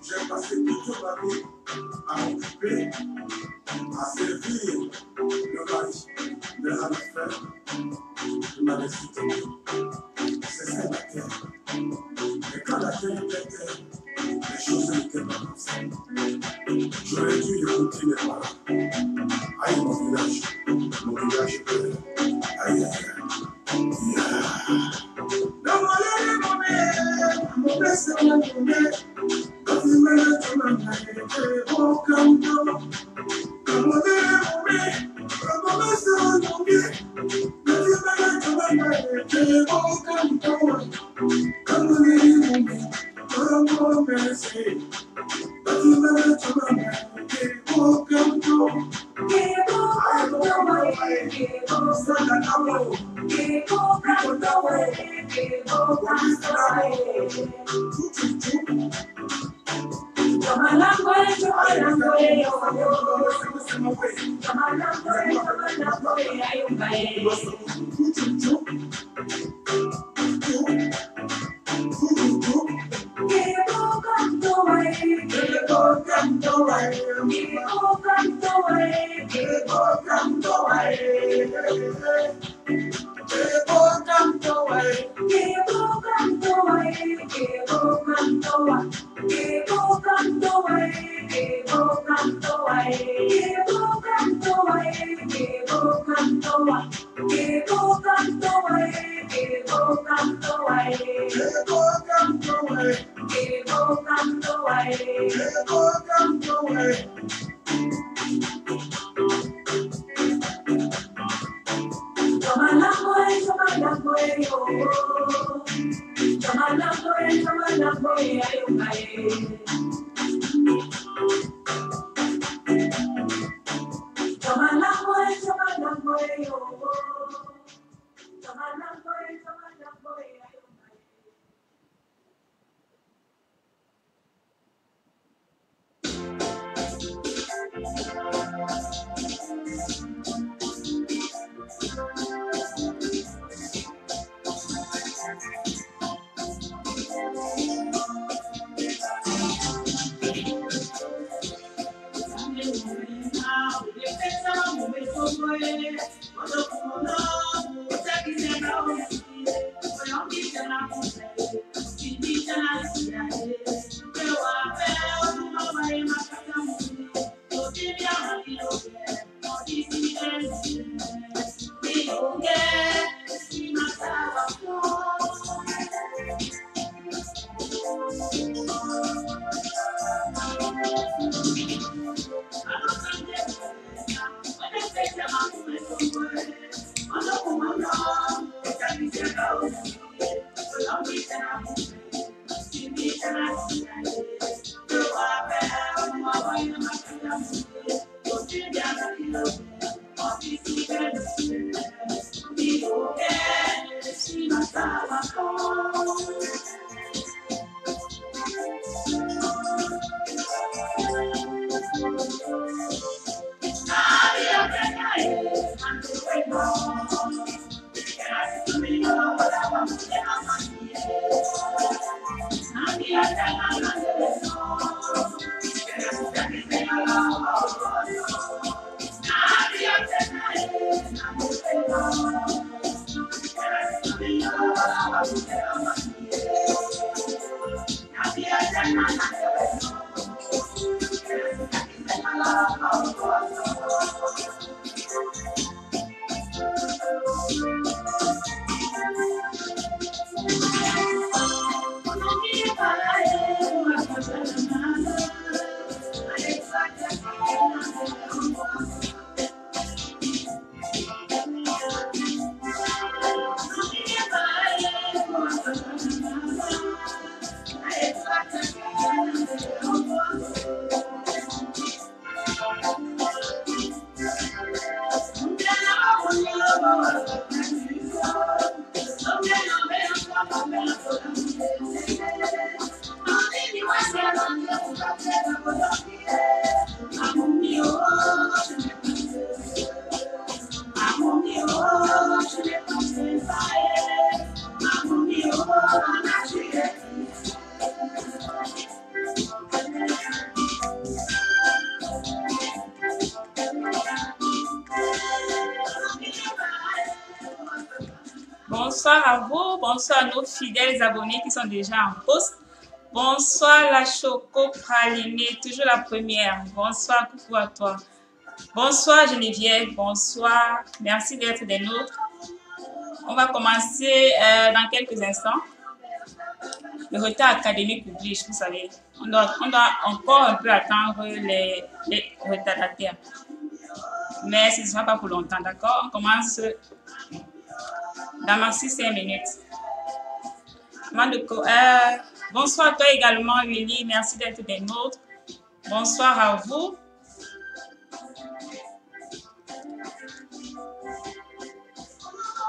J'ai passé toute ma vie à m'occuper, à servir le mari, mais à la fin, je m'avais laissé tomber. C'est ça la terre. Et quand la terre était terre, les choses n'étaient pas comme ça. J'aurais dû écouter mes parents. Aïe, mon village pleure. Aïe, aïe, aïe. Mon blessé, mon blessé. Bonsoir à vous, bonsoir à nos fidèles abonnés qui sont déjà en poste. Bonsoir la Choco Pralinée, toujours la première. Bonsoir, coucou à toi. Bonsoir Geneviève, bonsoir. Merci d'être des nôtres. On va commencer dans quelques instants. Le retard académique oblige, vous savez. On doit encore un peu attendre les retardataires. Mais ce ne sera pas pour longtemps, d'accord? On commence dans maxi 5 minutes. Bonsoir à toi également, Willy. Merci d'être des nôtres. Bonsoir à vous.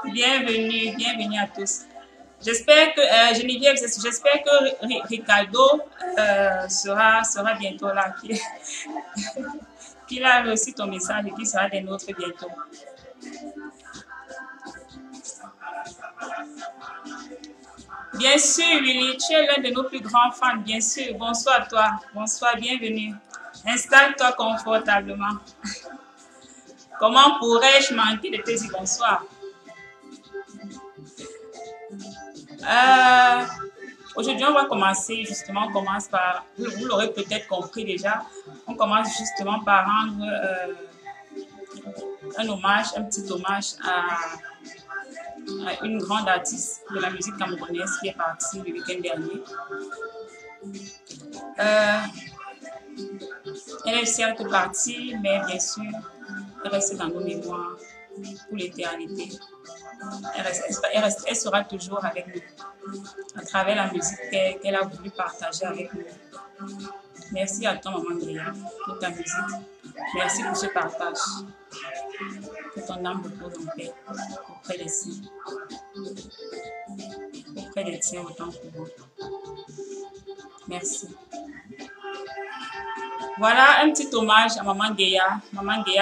Bienvenue à tous. J'espère que Geneviève, j'espère que Ricardo sera bientôt là, qu'il a reçu ton message et qu'il sera des nôtres bientôt. Bien sûr, Willy, tu es l'un de nos plus grands fans, bien sûr. Bonsoir à toi. Bonsoir, bienvenue. Installe-toi confortablement. Comment pourrais-je manquer de te dire bonsoir? Aujourd'hui, on va commencer justement, on commence par, vous l'aurez peut-être compris déjà, on commence justement par rendre un petit hommage à une grande artiste de la musique camerounaise qui est partie le week-end dernier. Elle est certes partie, mais bien sûr, elle reste dans nos mémoires pour l'éternité. Elle sera toujours avec nous à travers la musique qu'elle a voulu partager avec nous. Merci à toi, Maman Gréa, pour ta musique. Merci pour ce partage. Que ton âme repose en paix auprès des siens. Auprès des tiens autant que vous. Merci. Voilà un petit hommage à Maman Gréa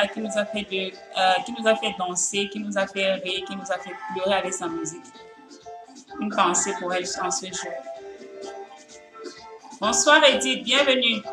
qui nous a fait danser, qui nous a fait rire, qui nous a fait pleurer avec sa musique. Une pensée pour elle en ce jour. Bonsoir Edith, bienvenue.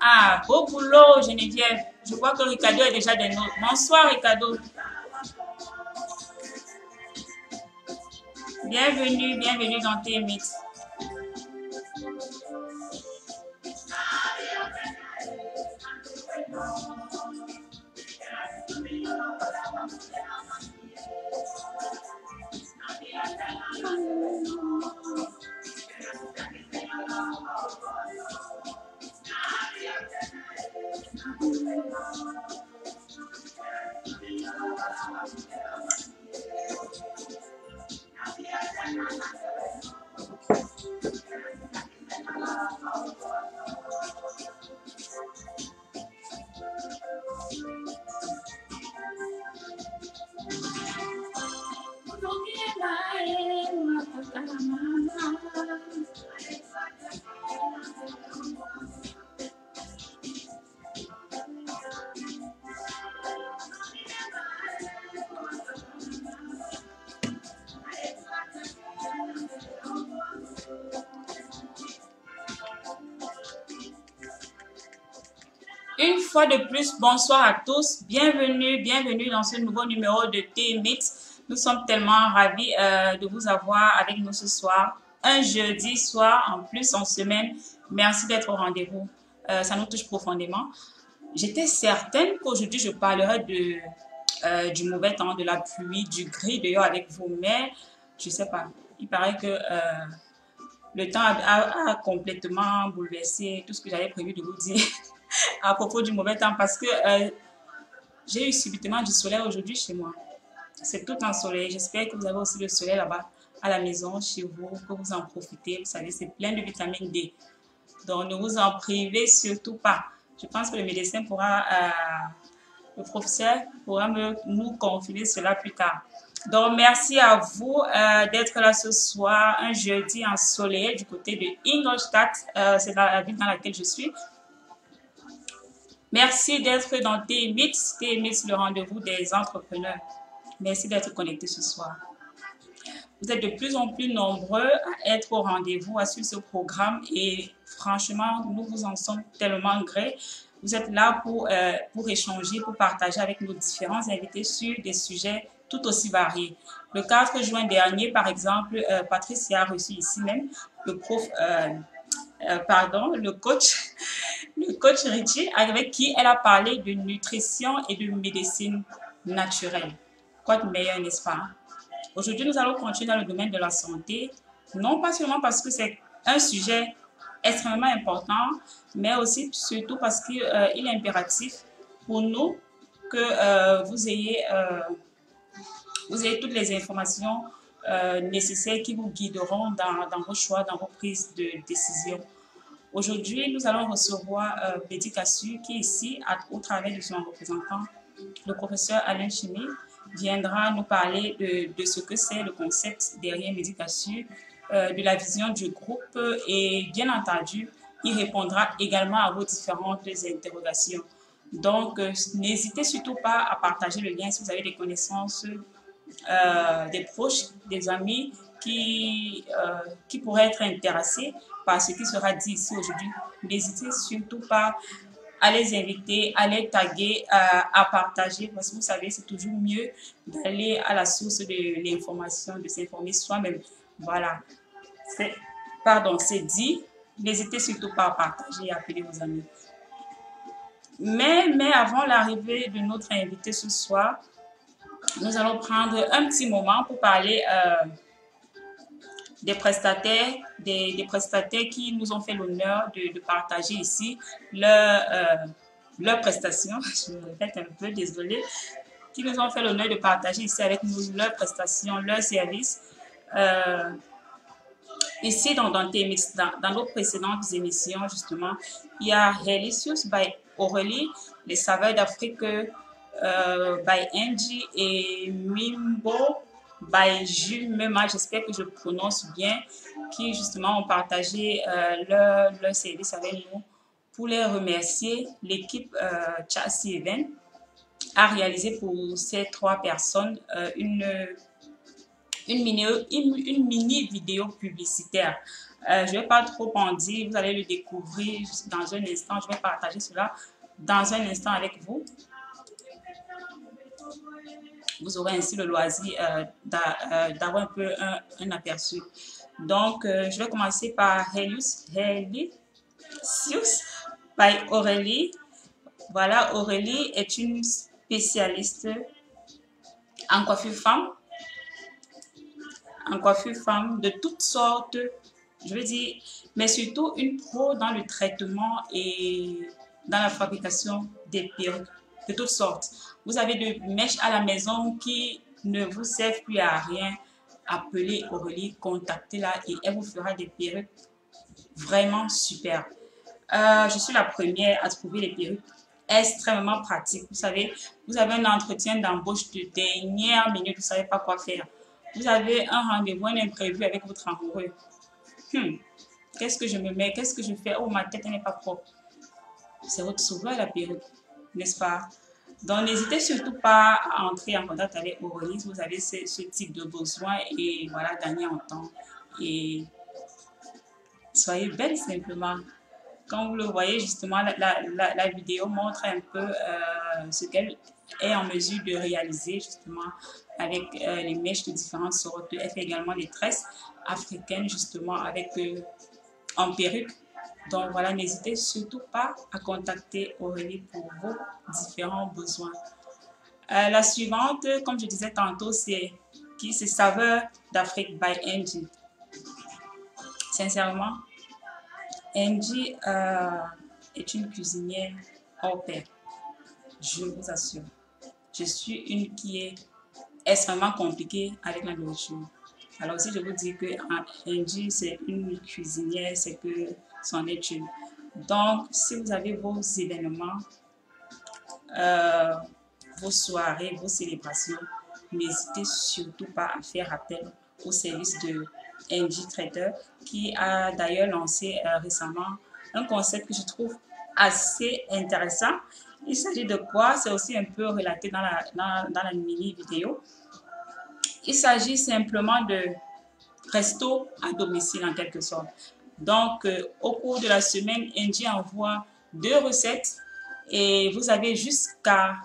Ah, beau boulot, Geneviève. Je vois que Ricardo est déjà des nôtres. Bonsoir, Ricardo. Bienvenue dans tes mythes. Une fois de plus, bonsoir à tous. Bienvenue dans ce nouveau numéro de TMX. Nous sommes tellement ravis de vous avoir avec nous ce soir. Un jeudi soir, en plus en semaine. Merci d'être au rendez-vous. Ça nous touche profondément. J'étais certaine qu'aujourd'hui, je parlerai du mauvais temps, de la pluie, du gris dehors avec vous. Mais je ne sais pas. Il paraît que le temps a complètement bouleversé tout ce que j'avais prévu de vous dire à propos du mauvais temps parce que j'ai eu subitement du soleil aujourd'hui chez moi. C'est tout ensoleillé. J'espère que vous avez aussi le soleil là-bas à la maison, chez vous, que vous en profitez. Vous savez, c'est plein de vitamine D. Donc, ne vous en privez surtout pas. Je pense que le médecin pourra, le professeur pourra nous confirmer cela plus tard. Donc, merci à vous d'être là ce soir, un jeudi ensoleillé du côté de Ingolstadt. C'est la ville dans laquelle je suis. Merci d'être dans TMX, le rendez-vous des entrepreneurs. Merci d'être connectés ce soir. Vous êtes de plus en plus nombreux à être au rendez-vous, à suivre ce programme et franchement, nous vous en sommes tellement gré. Vous êtes là pour échanger, pour partager avec nos différents invités sur des sujets tout aussi variés. Le 4 juin dernier, par exemple, Patricia a reçu ici même le coach Richie, avec qui elle a parlé de nutrition et de médecine naturelle. Quoi de meilleur, n'est-ce pas? Aujourd'hui, nous allons continuer dans le domaine de la santé, non pas seulement parce que c'est un sujet extrêmement important, mais aussi surtout parce qu'il est impératif pour nous que vous ayez toutes les informations nécessaires qui vous guideront dans vos choix, dans vos prises de décision. Aujourd'hui, nous allons recevoir Bédicassu qui ici, au travers de son représentant, le professeur Alain Chimie, viendra nous parler de ce que c'est le concept derrière Bédicassu, de la vision du groupe et bien entendu, il répondra également à vos différentes interrogations. Donc, n'hésitez surtout pas à partager le lien si vous avez des connaissances, des proches, des amis qui pourraient être intéressés par ce qui sera dit ici aujourd'hui. N'hésitez surtout pas à les inviter, à les taguer, à partager, parce que vous savez, c'est toujours mieux d'aller à la source de l'information, de s'informer soi-même. Voilà. C'est dit. N'hésitez surtout pas à partager et à appeler vos amis. Mais avant l'arrivée de notre invité ce soir, nous allons prendre un petit moment pour parler des prestataires, des prestataires qui nous ont fait l'honneur de partager ici leurs prestations. Je me répète un peu, désolée. Qui nous ont fait l'honneur de partager ici avec nous leurs prestations, leurs services. Ici, dans TMX, dans nos précédentes émissions, justement, il y a Helicious by Aurélie, les saveurs d'Afrique by Angie et Mimbo by Jules Mema, j'espère que je prononce bien, qui justement ont partagé leur service avec nous. Pour les remercier, l'équipe Chassis Event a réalisé pour ces 3 personnes une mini vidéo publicitaire. Je ne vais pas trop en dire, vous allez le découvrir dans un instant. Je vais partager cela dans un instant avec vous. Vous aurez ainsi le loisir d'avoir un peu un aperçu. Donc, je vais commencer par Helicious by Aurélie. Voilà, Aurélie est une spécialiste en coiffure femme de toutes sortes, je veux dire, mais surtout une pro dans le traitement et dans la fabrication des perruques de toutes sortes. Vous avez des mèches à la maison qui ne vous servent plus à rien. Appelez Aurélie, contactez-la et elle vous fera des perruques vraiment super. Je suis la première à trouver les perruques extrêmement pratiques. Vous savez, vous avez un entretien d'embauche de dernière minute, vous ne savez pas quoi faire. Vous avez un rendez-vous, un imprévu avec votre amoureux. Qu'est-ce que je me mets? Qu'est-ce que je fais? Oh, ma tête n'est pas propre. C'est votre sauveur, la perruque, n'est-ce pas? Donc, n'hésitez surtout pas à entrer en contact avec Aurélie si vous avez ce type de besoin et voilà, gagner en temps. Et soyez belle simplement. Comme vous le voyez, justement, la vidéo montre un peu ce qu'elle est en mesure de réaliser, justement, avec les mèches de différentes sortes. Elle fait également des tresses africaines, justement, avec en perruque. Donc voilà, n'hésitez surtout pas à contacter Aurélie pour vos différents besoins. La suivante, comme je disais tantôt, c'est Saveurs d'Afrique by Angie. Sincèrement, Angie est une cuisinière hors pair, je vous assure. Je suis une qui est extrêmement compliquée avec la nourriture. Alors si je vous dis que Angie c'est une cuisinière, c'est que c'en est une. Donc si vous avez vos événements, vos soirées, vos célébrations, n'hésitez surtout pas à faire appel au service de Angie Traiteur, qui a d'ailleurs lancé récemment un concept que je trouve assez intéressant. Il s'agit de quoi? C'est aussi un peu relaté dans la mini vidéo. Il s'agit simplement de resto à domicile en quelque sorte. Donc, au cours de la semaine, Angie envoie 2 recettes et vous avez jusqu'à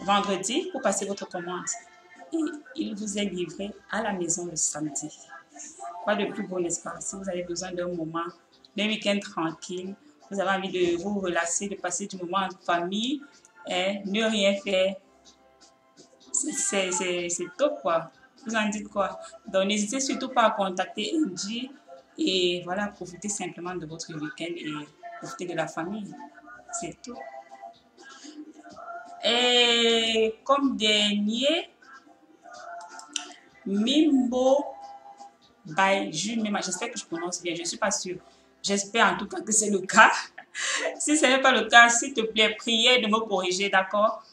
vendredi pour passer votre commande. Et il vous est livré à la maison le samedi. Quoi de plus beau, n'est-ce pas? Si vous avez besoin d'un moment, d'un week-end tranquille, vous avez envie de vous relaxer, de passer du moment en famille, et ne rien faire, c'est top quoi. Vous en dites quoi? Donc n'hésitez surtout pas à contacter Angie et voilà, profitez simplement de votre week-end et profitez de la famille. C'est tout. Et comme dernier, Mimbo by Jumema. J'espère que je prononce bien, je ne suis pas sûre. J'espère en tout cas que c'est le cas. Si ce n'est pas le cas, s'il te plaît, priez de me corriger, d'accord?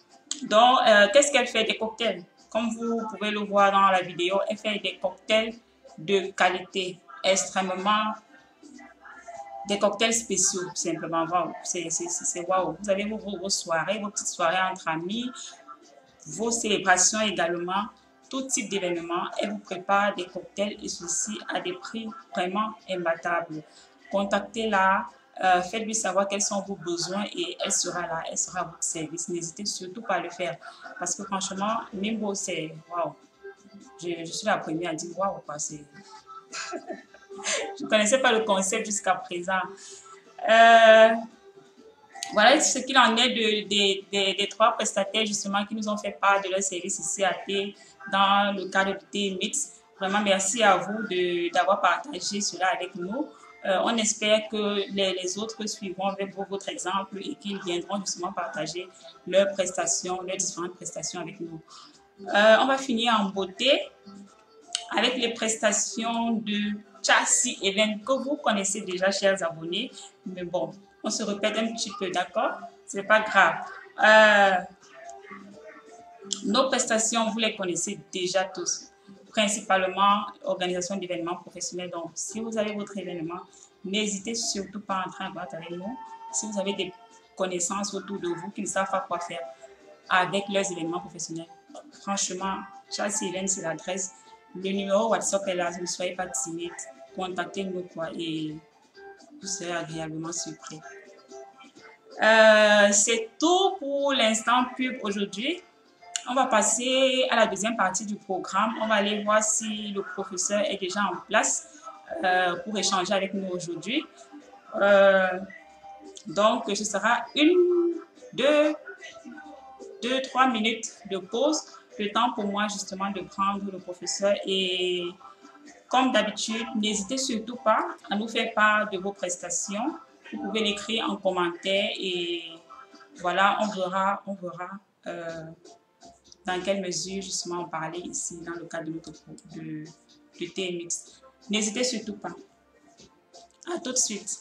Donc, qu'est-ce qu'elle fait? Des cocktails. Comme vous pouvez le voir dans la vidéo, elle fait des cocktails de qualité extrêmement... Des cocktails spéciaux, simplement. Wow, c'est waouh. Vous avez vos soirées, vos petites soirées entre amis, vos célébrations également, tout type d'événements. Elle vous prépare des cocktails et ceci à des prix vraiment imbattables. Contactez-la, faites-lui savoir quels sont vos besoins et elle sera là, elle sera à votre service. N'hésitez surtout pas à le faire parce que franchement, Mimbo, c'est waouh. Je suis la première à dire waouh, quoi. Je ne connaissais pas le concept jusqu'à présent. Voilà ce qu'il en est des 3 prestataires justement qui nous ont fait part de leur service ici à Thé dans le cadre de TMX. Vraiment, merci à vous d'avoir partagé cela avec nous. On espère que les autres suivront avec votre exemple et qu'ils viendront justement partager leurs prestations, leurs différentes prestations avec nous. On va finir en beauté avec les prestations de Chassis Event que vous connaissez déjà, chers abonnés. Mais bon, on se répète un petit peu, d'accord? C'est pas grave. Nos prestations, vous les connaissez déjà tous. Principalement, organisation d'événements professionnels. Donc, si vous avez votre événement, n'hésitez surtout pas à entrer en contact avec nous. Si vous avez des connaissances autour de vous qui ne savent pas quoi faire avec leurs événements professionnels, franchement, Chassis Event, c'est l'adresse. Le numéro WhatsApp est là, ne soyez pas timide, contactez-nous quoi et vous serez agréablement surpris. C'est tout pour l'instant pub aujourd'hui. On va passer à la deuxième partie du programme. On va aller voir si le professeur est déjà en place pour échanger avec nous aujourd'hui. Donc, ce sera 3 minutes de pause. Le temps pour moi justement de prendre le professeur et comme d'habitude, n'hésitez surtout pas à nous faire part de vos prestations. Vous pouvez l'écrire en commentaire et voilà, on verra dans quelle mesure justement on parlait ici dans le cadre de notre de TMX. N'hésitez surtout pas. À tout de suite.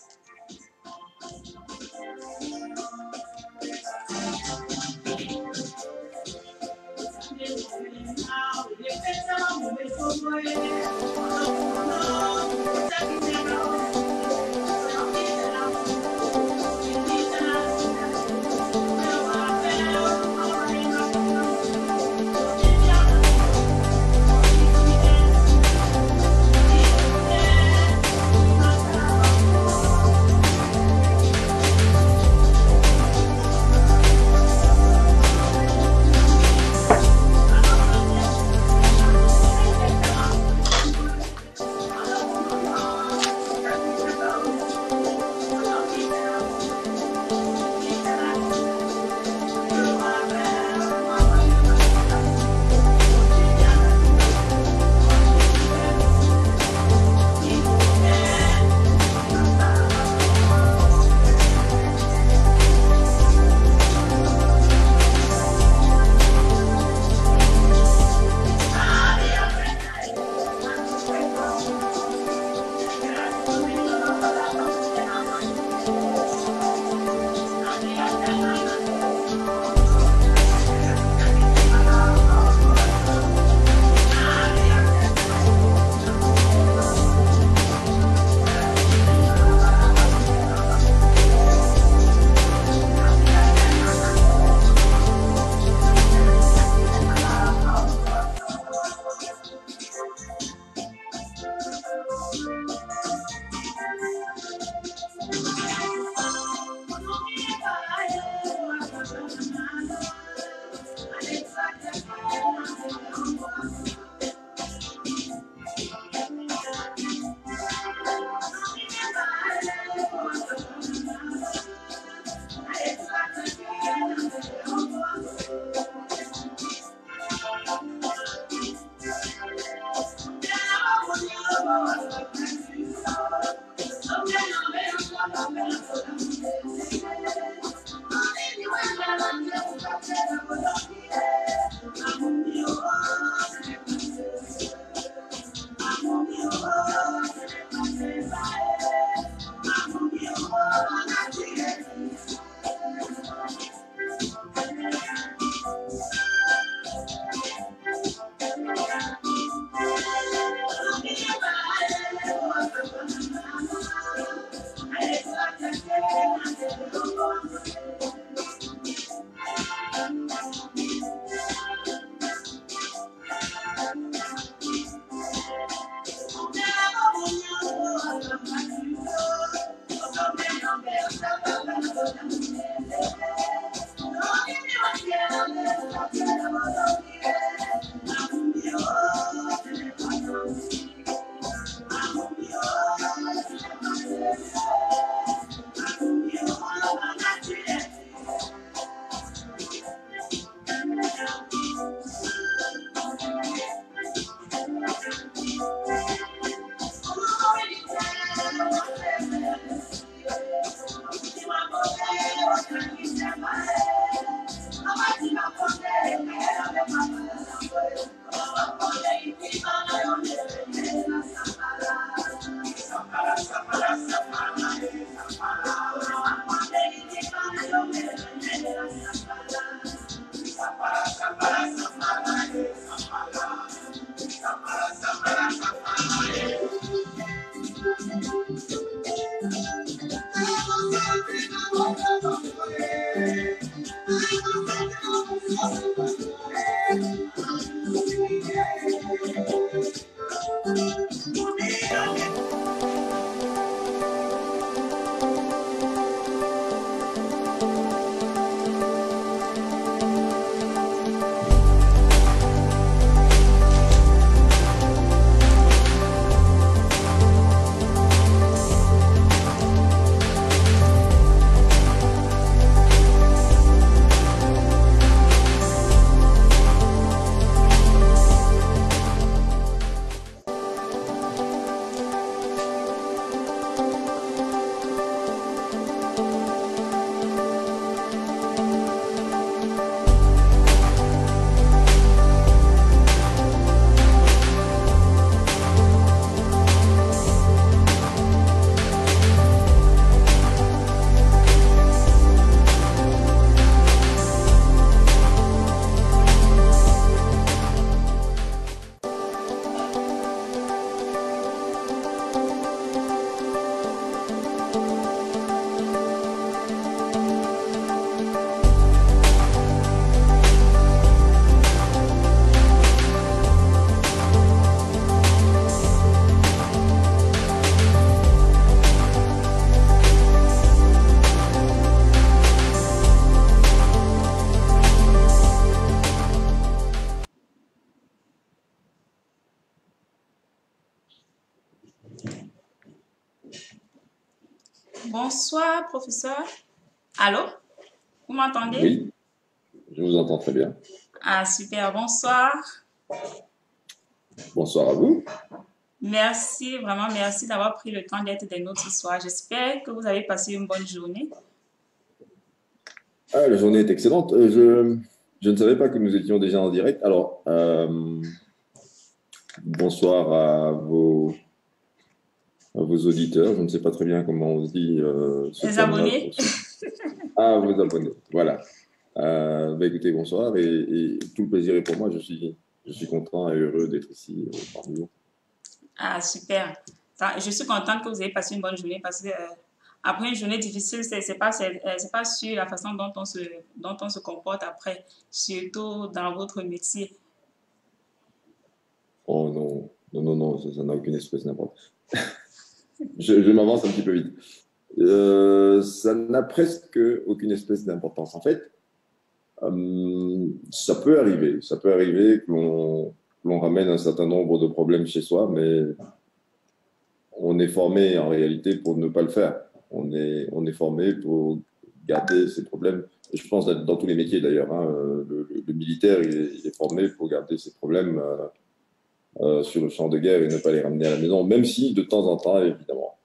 Bonsoir, professeur. Allô? Vous m'entendez? Oui, je vous entends très bien. Ah, super. Bonsoir. Bonsoir à vous. Merci, vraiment merci d'avoir pris le temps d'être des nôtres ce soir. J'espère que vous avez passé une bonne journée. Ah, la journée est excellente. Je ne savais pas que nous étions déjà en direct. Alors, bonsoir à vos auditeurs. Je ne sais pas très bien comment on dit. Les abonnés. Ah, vos abonnés. Voilà. Écoutez, bonsoir et tout le plaisir est pour moi. Je suis content et heureux d'être ici parmi vous. Ah, super. Je suis contente que vous ayez passé une bonne journée parce que après une journée difficile, c'est pas sur la façon dont on se comporte après, surtout dans votre métier. Oh non, non, non, non, ça n'a aucune espèce d'importance. je m'avance un petit peu vite. Ça n'a presque aucune espèce d'importance. En fait, ça peut arriver que l'on ramène un certain nombre de problèmes chez soi, mais on est formé en réalité pour ne pas le faire. On est formé pour garder ces problèmes. Et je pense dans tous les métiers d'ailleurs. Hein, le militaire, il est formé pour garder ses problèmes sur le champ de guerre et ne pas les ramener à la maison, même si de temps en temps, évidemment,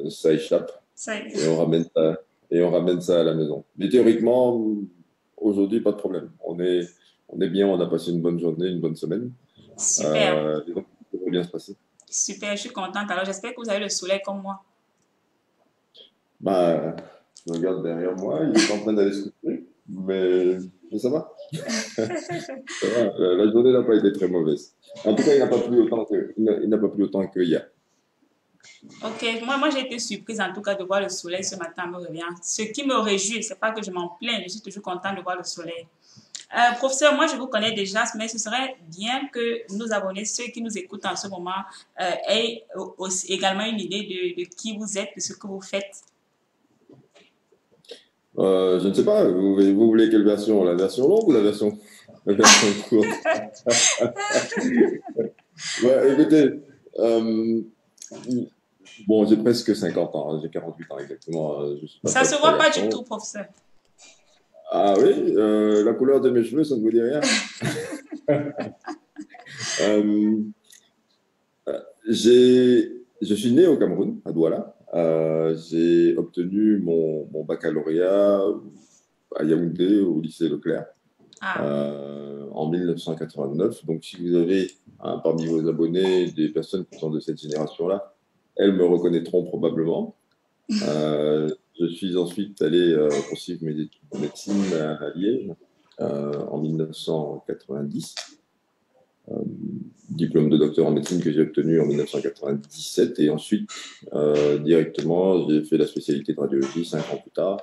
ça échappe et on ramène ça à la maison. Mais théoriquement, aujourd'hui, pas de problème. On est bien, on a passé une bonne journée, une bonne semaine. Super. Et donc, ça va bien se passer. Super, je suis contente. Alors, j'espère que vous avez le soleil comme moi. Bah, je regarde derrière moi, il est en train d'aller se coucher, mais ça va. Ça va. La journée n'a pas été très mauvaise. En tout cas, il n'a pas plu autant que hier. Ok, moi j'ai été surprise en tout cas de voir le soleil ce matin me revient. Ce qui me réjouit, c'est pas que je m'en plains, je suis toujours contente de voir le soleil. Professeur, moi je vous connais déjà, mais ce serait bien que nos abonnés, ceux qui nous écoutent en ce moment, aient aussi également une idée de qui vous êtes, de ce que vous faites. Je ne sais pas, vous voulez quelle version? La version longue ou la version courte? Ouais, écoutez, bon, j'ai presque 50 ans, hein, j'ai 48 ans exactement. Ça ne se voit pas du tout, professeur. Ah oui, la couleur de mes cheveux, ça ne vous dit rien? Je suis né au Cameroun, à Douala. J'ai obtenu mon baccalauréat à Yaoundé, au lycée Leclerc, en 1989. Donc, si vous avez parmi vos abonnés des personnes qui sont de cette génération-là, elles me reconnaîtront probablement. Je suis ensuite allé poursuivre mes études de médecine à Liège en 1990. diplôme de docteur en médecine que j'ai obtenu en 1997. Et ensuite, directement, j'ai fait la spécialité de radiologie 5 ans plus tard.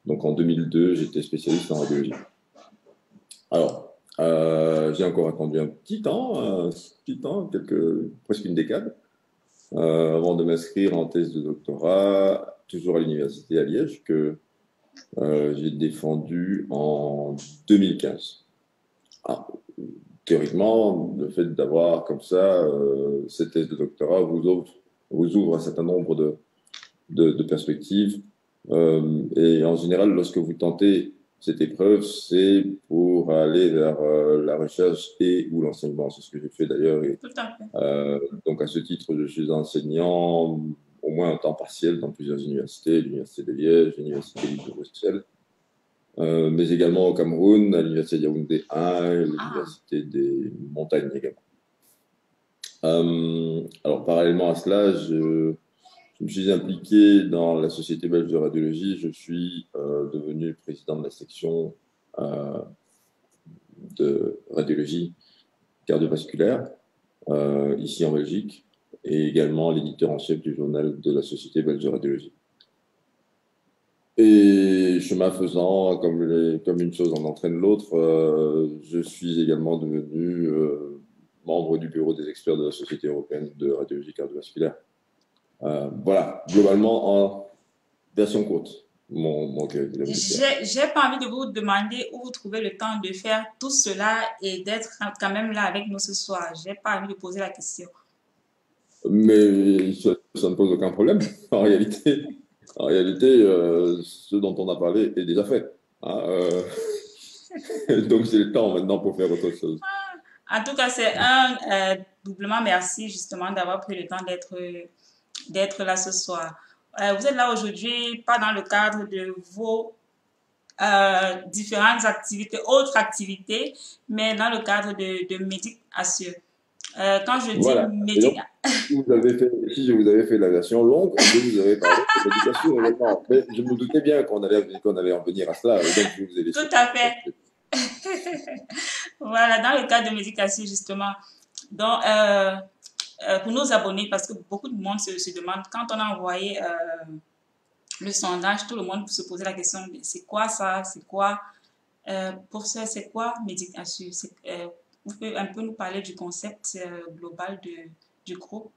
Donc en 2002, j'étais spécialiste en radiologie. Alors, j'ai encore attendu un petit temps, presque une décade, avant de m'inscrire en thèse de doctorat, toujours à l'université à Liège, que j'ai défendu en 2015. Ah, théoriquement, le fait d'avoir comme ça cette thèse de doctorat vous ouvre un certain nombre de perspectives. Et en général, lorsque vous tentez cette épreuve, c'est pour aller vers la recherche et ou l'enseignement. C'est ce que j'ai fait d'ailleurs. Tout à fait. Donc, à ce titre, je suis enseignant au moins en temps partiel dans plusieurs universités, l'Université de Liège, l'Université libre de Bruxelles, mais également au Cameroun, à l'Université de Yaoundé 1 et l'Université des Montagnes également. Alors, parallèlement à cela, je me suis impliqué dans la Société belge de radiologie. Je suis devenu président de la section de radiologie cardiovasculaire ici en Belgique et également l'éditeur en chef du journal de la Société belge de radiologie. Et chemin faisant, comme une chose en entraîne l'autre, je suis également devenu membre du bureau des experts de la Société européenne de radiologie cardiovasculaire. Voilà, globalement, en version courte, mon curriculum. J'ai pas envie de vous demander où vous trouvez le temps de faire tout cela et d'être quand même là avec nous ce soir. J'ai pas envie de poser la question. Mais ça ne pose aucun problème. En réalité, ce dont on a parlé est déjà fait. Donc, c'est le temps maintenant pour faire autre chose. En tout cas, c'est un doublement merci justement d'avoir pris le temps d'être là ce soir. Vous êtes là aujourd'hui, pas dans le cadre de vos différentes activités, autres activités, mais dans le cadre de Médic Assure. Quand je dis voilà. Médic... Si je vous avais fait la version longue, vous avez parlé de médication également. Mais je me doutais bien qu'on allait en venir à cela. Donc je vous ai laissé. Tout à fait. Voilà, dans le cadre de Médic Assure, justement. Donc, pour nos abonnés, parce que beaucoup de monde se demande, quand on a envoyé le sondage, tout le monde se posait la question, c'est quoi ça? C'est quoi? Professeur, c'est quoi Médic Assure? Vous pouvez un peu nous parler du concept global du groupe?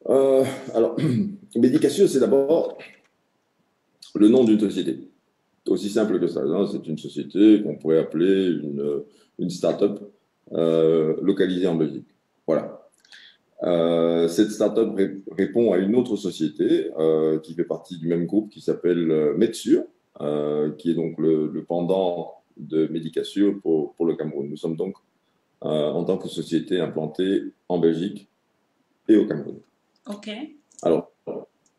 Alors, Médic Assure, c'est d'abord le nom d'une société. Aussi simple que ça. C'est une société qu'on pourrait appeler une start-up localisée en Belgique. Voilà. Cette start-up répond à une autre société qui fait partie du même groupe qui s'appelle Medsur, qui est donc le pendant de Médic Assure pour le Cameroun. Nous sommes donc en tant que société implantée en Belgique et au Cameroun. OK. Alors,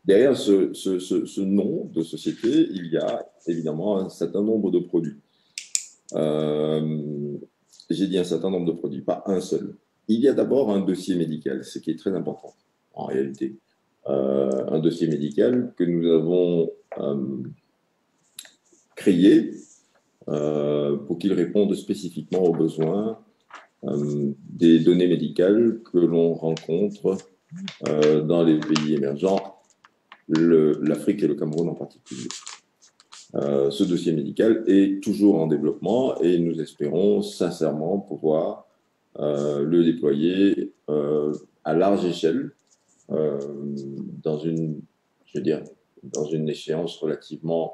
derrière ce nom de société, il y a évidemment un certain nombre de produits. J'ai dit un certain nombre de produits, pas un seul. Il y a d'abord un dossier médical, ce qui est très important en réalité. Un dossier médical que nous avons créé pour qu'il réponde spécifiquement aux besoins des données médicales que l'on rencontre dans les pays émergents, l'Afrique et le Cameroun en particulier. Ce dossier médical est toujours en développement et nous espérons sincèrement pouvoir le déployer à large échelle dans une échéance relativement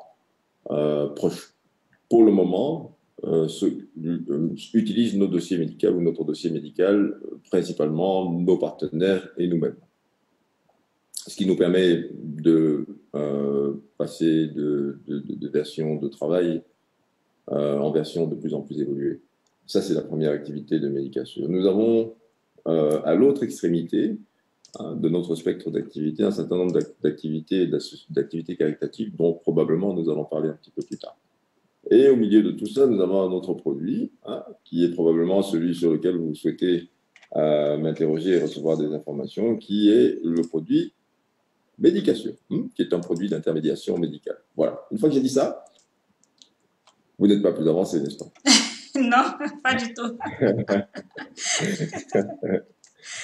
proche. Pour le moment, utilise nos dossiers médicaux ou notre dossier médical principalement nos partenaires et nous-mêmes. Ce qui nous permet de passer de version de travail en version de plus en plus évoluée. Ça, c'est la première activité de Médic Assure. Nous avons à l'autre extrémité de notre spectre d'activité un certain nombre d'activités caritatives dont probablement nous allons parler un petit peu plus tard. Et au milieu de tout ça, nous avons un autre produit qui est probablement celui sur lequel vous souhaitez m'interroger et recevoir des informations, qui est le produit Médic Assure, qui est un produit d'intermédiation médicale. Voilà. Une fois que j'ai dit ça, vous n'êtes pas plus avancé, n'est-ce pas? Non, pas du tout.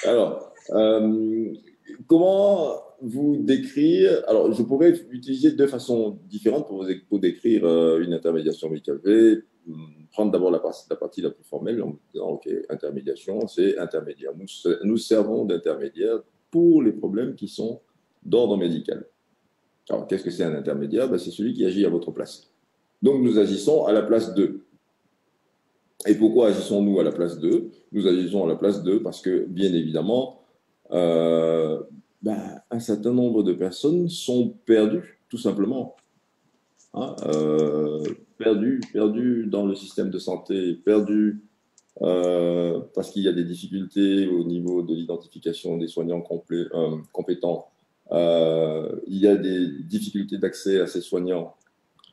Alors, comment vous décrire? Alors, je pourrais utiliser deux façons différentes pour décrire une intermédiation médicale. Je vais prendre d'abord la partie la plus formelle en disant, OK, intermédiation, c'est intermédiaire. Nous servons d'intermédiaire pour les problèmes qui sont d'ordre médical. Alors, qu'est-ce que c'est un intermédiaire? Ben, c'est celui qui agit à votre place. Donc, nous agissons à la place d'eux. Et pourquoi agissons-nous à la place d'eux? Nous agissons à la place d'eux parce que, bien évidemment, un certain nombre de personnes sont perdues, tout simplement. Hein, perdues dans le système de santé, perdues parce qu'il y a des difficultés au niveau de l'identification des soignants compétents. Il y a des difficultés d'accès à ces soignants.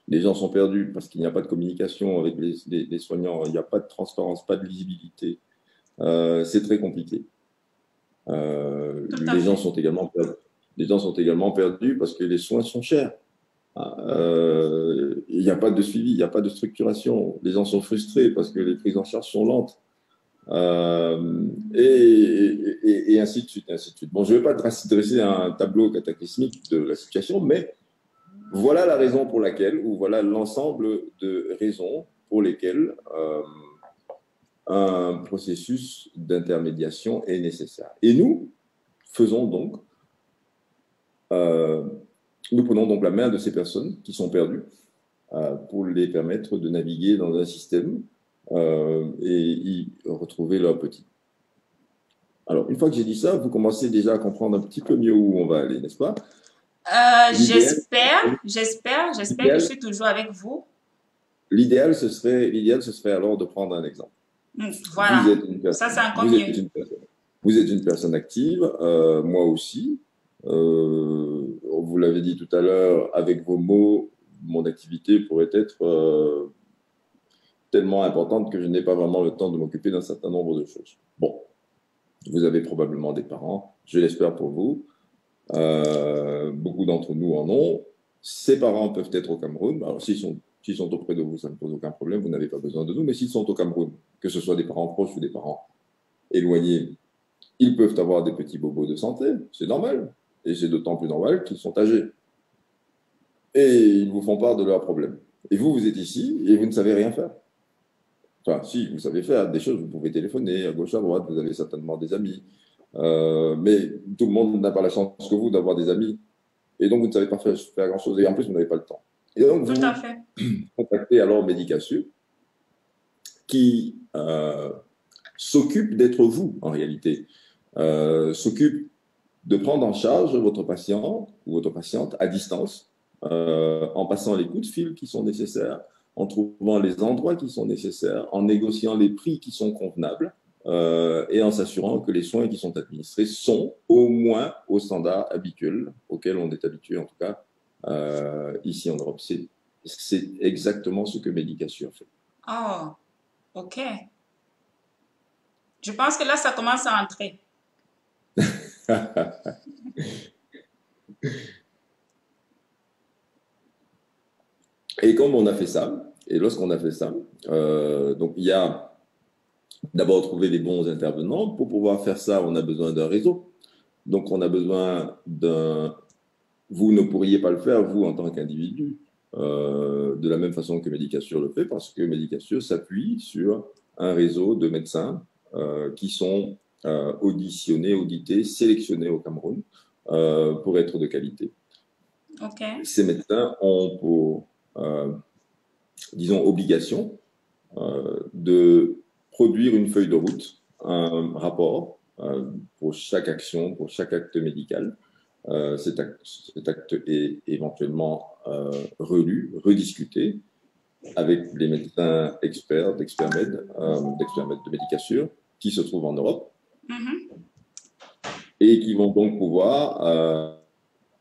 Les gens sont perdus parce qu'il n'y a pas de communication avec les soignants, il n'y a pas de transparence, pas de visibilité. C'est très compliqué. Les gens sont également perdus. Les gens sont également perdus parce que les soins sont chers. Il n'y a pas de suivi, il n'y a pas de structuration. Les gens sont frustrés parce que les prises en charge sont lentes. Et ainsi de suite, ainsi de suite. Bon, je ne vais pas dresser un tableau cataclysmique de la situation, mais voilà la raison pour laquelle, ou voilà l'ensemble de raisons pour lesquelles un processus d'intermédiation est nécessaire. Et nous faisons donc, nous prenons donc la main de ces personnes qui sont perdues pour les permettre de naviguer dans un système et y retrouver leur petit. Alors, une fois que j'ai dit ça, vous commencez déjà à comprendre un petit peu mieux où on va aller, n'est-ce pas? J'espère que je suis toujours avec vous. L'idéal, ce serait alors de prendre un exemple. Voilà, ça c'est encore mieux. Vous êtes une personne active, moi aussi. Vous l'avez dit tout à l'heure, avec vos mots, mon activité pourrait être tellement importante que je n'ai pas vraiment le temps de m'occuper d'un certain nombre de choses. Bon, vous avez probablement des parents, je l'espère pour vous. Beaucoup d'entre nous en ont. Ces parents peuvent être au Cameroun. Alors, s'ils sont auprès de vous, ça ne pose aucun problème, vous n'avez pas besoin de nous. Mais s'ils sont au Cameroun, que ce soit des parents proches ou des parents éloignés, ils peuvent avoir des petits bobos de santé, c'est normal. Et c'est d'autant plus normal qu'ils sont âgés. Et ils vous font part de leurs problèmes. Et vous êtes ici et vous ne savez rien faire. Enfin, si, vous savez faire des choses, vous pouvez téléphoner à gauche, à droite, vous avez certainement des amis. Mais tout le monde n'a pas la chance que vous d'avoir des amis. Et donc, vous ne savez pas faire grand-chose. Et en plus, vous n'avez pas le temps. Et donc, vous contactez alors Medicassure, qui s'occupe d'être vous, en réalité. S'occupe de prendre en charge votre patient ou votre patiente à distance, en passant les coups de fil qui sont nécessaires, en trouvant les endroits qui sont nécessaires, en négociant les prix qui sont convenables, et en s'assurant que les soins qui sont administrés sont au moins au standard habituel auquel on est habitué, en tout cas ici en Europe. C'est exactement ce que Medicassure fait. Oh, ok. Je pense que là, ça commence à entrer. Et comme on a fait ça, et lorsqu'on a fait ça, donc il y a d'abord trouver les bons intervenants. Pour pouvoir faire ça, on a besoin d'un réseau. Donc on a besoin d'un... Vous ne pourriez pas le faire, vous, en tant qu'individu, de la même façon que Medicassure le fait, parce que Medicassure s'appuie sur un réseau de médecins qui sont audités, sélectionnés au Cameroun pour être de qualité. Okay. Ces médecins ont pour, disons, obligation de produire une feuille de route, un rapport pour chaque action, pour chaque acte médical. Cet acte est éventuellement relu, rediscuté avec les médecins experts d'Expermed de Medicassure qui se trouvent en Europe et qui vont donc pouvoir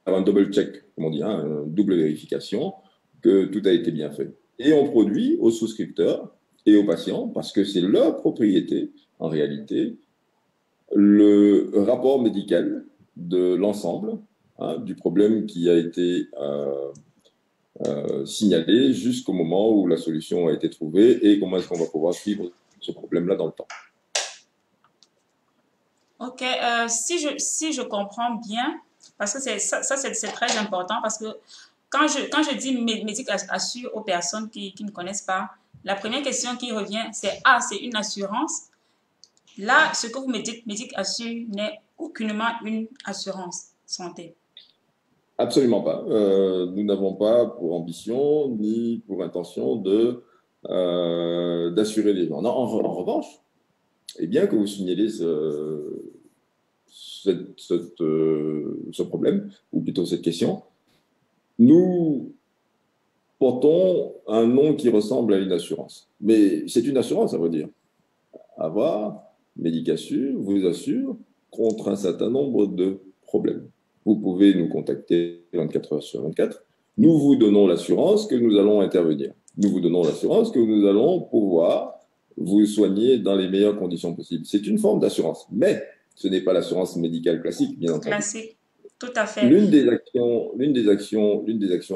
avoir un double check, comme on dit, une double vérification que tout a été bien fait. Et on produit aux souscripteurs et aux patients, parce que c'est leur propriété, en réalité, le rapport médical de l'ensemble du problème qui a été signaler jusqu'au moment où la solution a été trouvée et comment est-ce qu'on va pouvoir suivre ce problème-là dans le temps. Ok, si je comprends bien, parce que c'est très important, parce que quand je dis Medic assure aux personnes qui ne connaissent pas, la première question qui revient, c'est ah, c'est une assurance. Là, ce que vous me dites, Medic assure n'est aucunement une assurance santé. Absolument pas. Nous n'avons pas pour ambition ni pour intention d'assurer les gens. Non, en revanche, et bien que vous signalez ce problème, ou plutôt cette question, nous portons un nom qui ressemble à une assurance. Mais c'est une assurance, à vrai dire. Avoir Medicassure vous assure contre un certain nombre de problèmes. Vous pouvez nous contacter 24 heures sur 24. Nous vous donnons l'assurance que nous allons intervenir. Nous vous donnons l'assurance que nous allons pouvoir vous soigner dans les meilleures conditions possibles. C'est une forme d'assurance, mais ce n'est pas l'assurance médicale classique, bien entendu. Classique, tout à fait. L'une des actions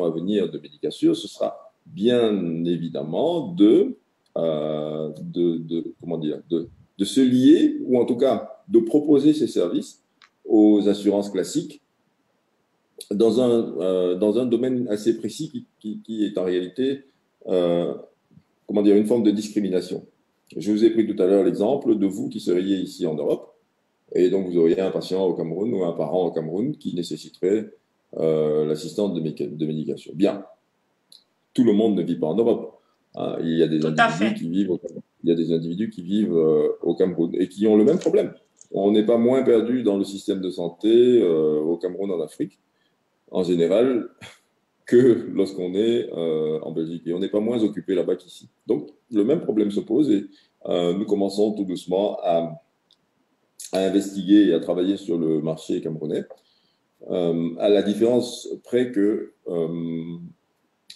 à venir de Medicassure, ce sera bien évidemment de se lier, ou en tout cas de proposer ces services aux assurances classiques dans un domaine assez précis qui est en réalité une forme de discrimination. Je vous ai pris tout à l'heure l'exemple de vous qui seriez ici en Europe, et donc vous auriez un patient au Cameroun ou un parent au Cameroun qui nécessiterait l'assistance de médication. Bien, tout le monde ne vit pas en Europe. Hein. Il y a des individus qui vivent au Cameroun. Il y a des individus qui vivent au Cameroun et qui ont le même problème. On n'est pas moins perdu dans le système de santé au Cameroun, en Afrique, en général, que lorsqu'on est en Belgique. Et on n'est pas moins occupé là-bas qu'ici. Donc, le même problème se pose et nous commençons tout doucement à investiguer et à travailler sur le marché camerounais, à la différence près que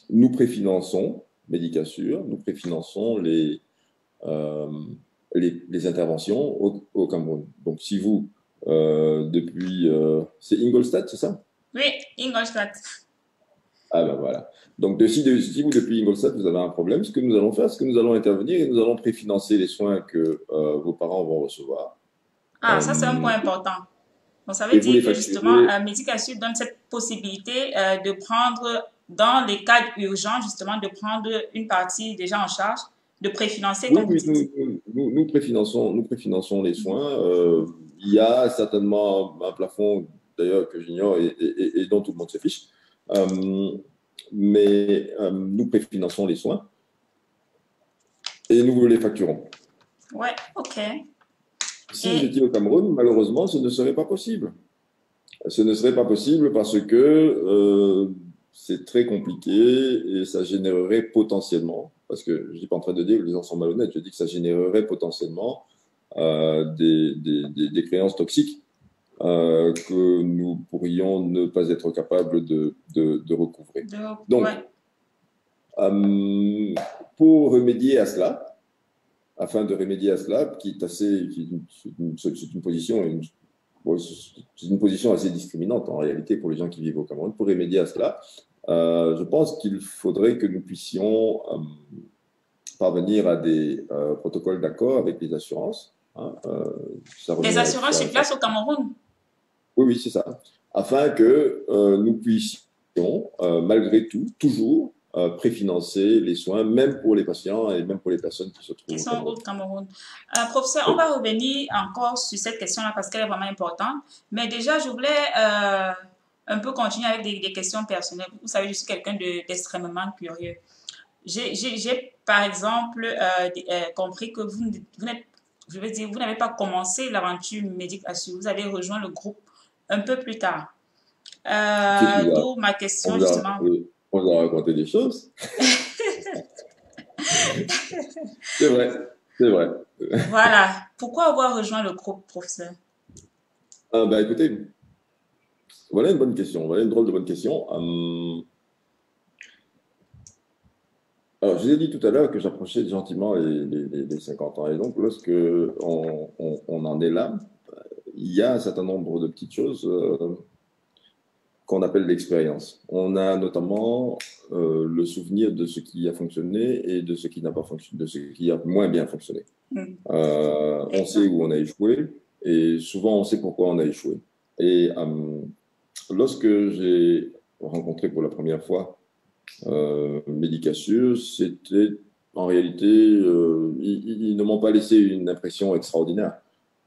nous préfinançons Medicassure, nous préfinançons les interventions au Cameroun. Donc, si vous, depuis... c'est Ingolstadt, c'est ça? Oui, Ingolstadt. Ah ben voilà. Donc, si vous, depuis Ingolstadt, vous avez un problème, ce que nous allons faire, c'est que nous allons intervenir et nous allons préfinancer les soins que vos parents vont recevoir. Ah, ça, c'est un point important. Donc, ça veut dire que justement, Medicassure donne cette possibilité de prendre, dans les cas urgents, justement, de prendre une partie déjà en charge, de préfinancer. Oui, nous préfinançons les soins. Il y a certainement un plafond, d'ailleurs, que j'ignore et dont tout le monde se fiche. Mais nous préfinançons les soins et nous les facturons. Ouais, ok. Si vous étiez au Cameroun, malheureusement, ce ne serait pas possible. Ce ne serait pas possible parce que c'est très compliqué et ça générerait potentiellement, parce que je ne suis pas en train de dire que les gens sont malhonnêtes, je dis que ça générerait potentiellement des créances toxiques que nous pourrions ne pas être capables de recouvrer. Donc, pour remédier à cela, afin de remédier à cela, c'est une position assez discriminante en réalité pour les gens qui vivent au Cameroun. Pour remédier à cela, je pense qu'il faudrait que nous puissions parvenir à des protocoles d'accord avec les assurances. Hein, les assurances sur place au Cameroun? Oui, c'est ça. Afin que nous puissions, malgré tout, toujours préfinancer les soins, même pour les patients et même pour les personnes qui se trouvent au Cameroun. Professeur, on va revenir encore sur cette question-là parce qu'elle est vraiment importante. Mais déjà, je voulais un peu continuer avec des questions personnelles. Vous savez, je suis quelqu'un d'extrêmement curieux. J'ai par exemple, compris que vous n'avez pas commencé l'aventure Medicassure. Vous avez rejoint le groupe un peu plus tard. D'où ma question, justement. On vous a raconté des choses. C'est vrai, c'est vrai. Voilà. Pourquoi avoir rejoint le groupe, professeur? Écoutez, voilà une bonne question. Voilà une drôle de bonne question. Alors, je vous ai dit tout à l'heure que j'approchais gentiment les 50 ans. Et donc, lorsque on en est là, il y a un certain nombre de petites choses qu'on appelle l'expérience. On a notamment le souvenir de ce qui a fonctionné et de ce qui n'a pas fonctionné, de ce qui a moins bien fonctionné. On sait où on a échoué et souvent on sait pourquoi on a échoué. Et lorsque j'ai rencontré pour la première fois Medicassure, c'était en réalité, ils ne m'ont pas laissé une impression extraordinaire.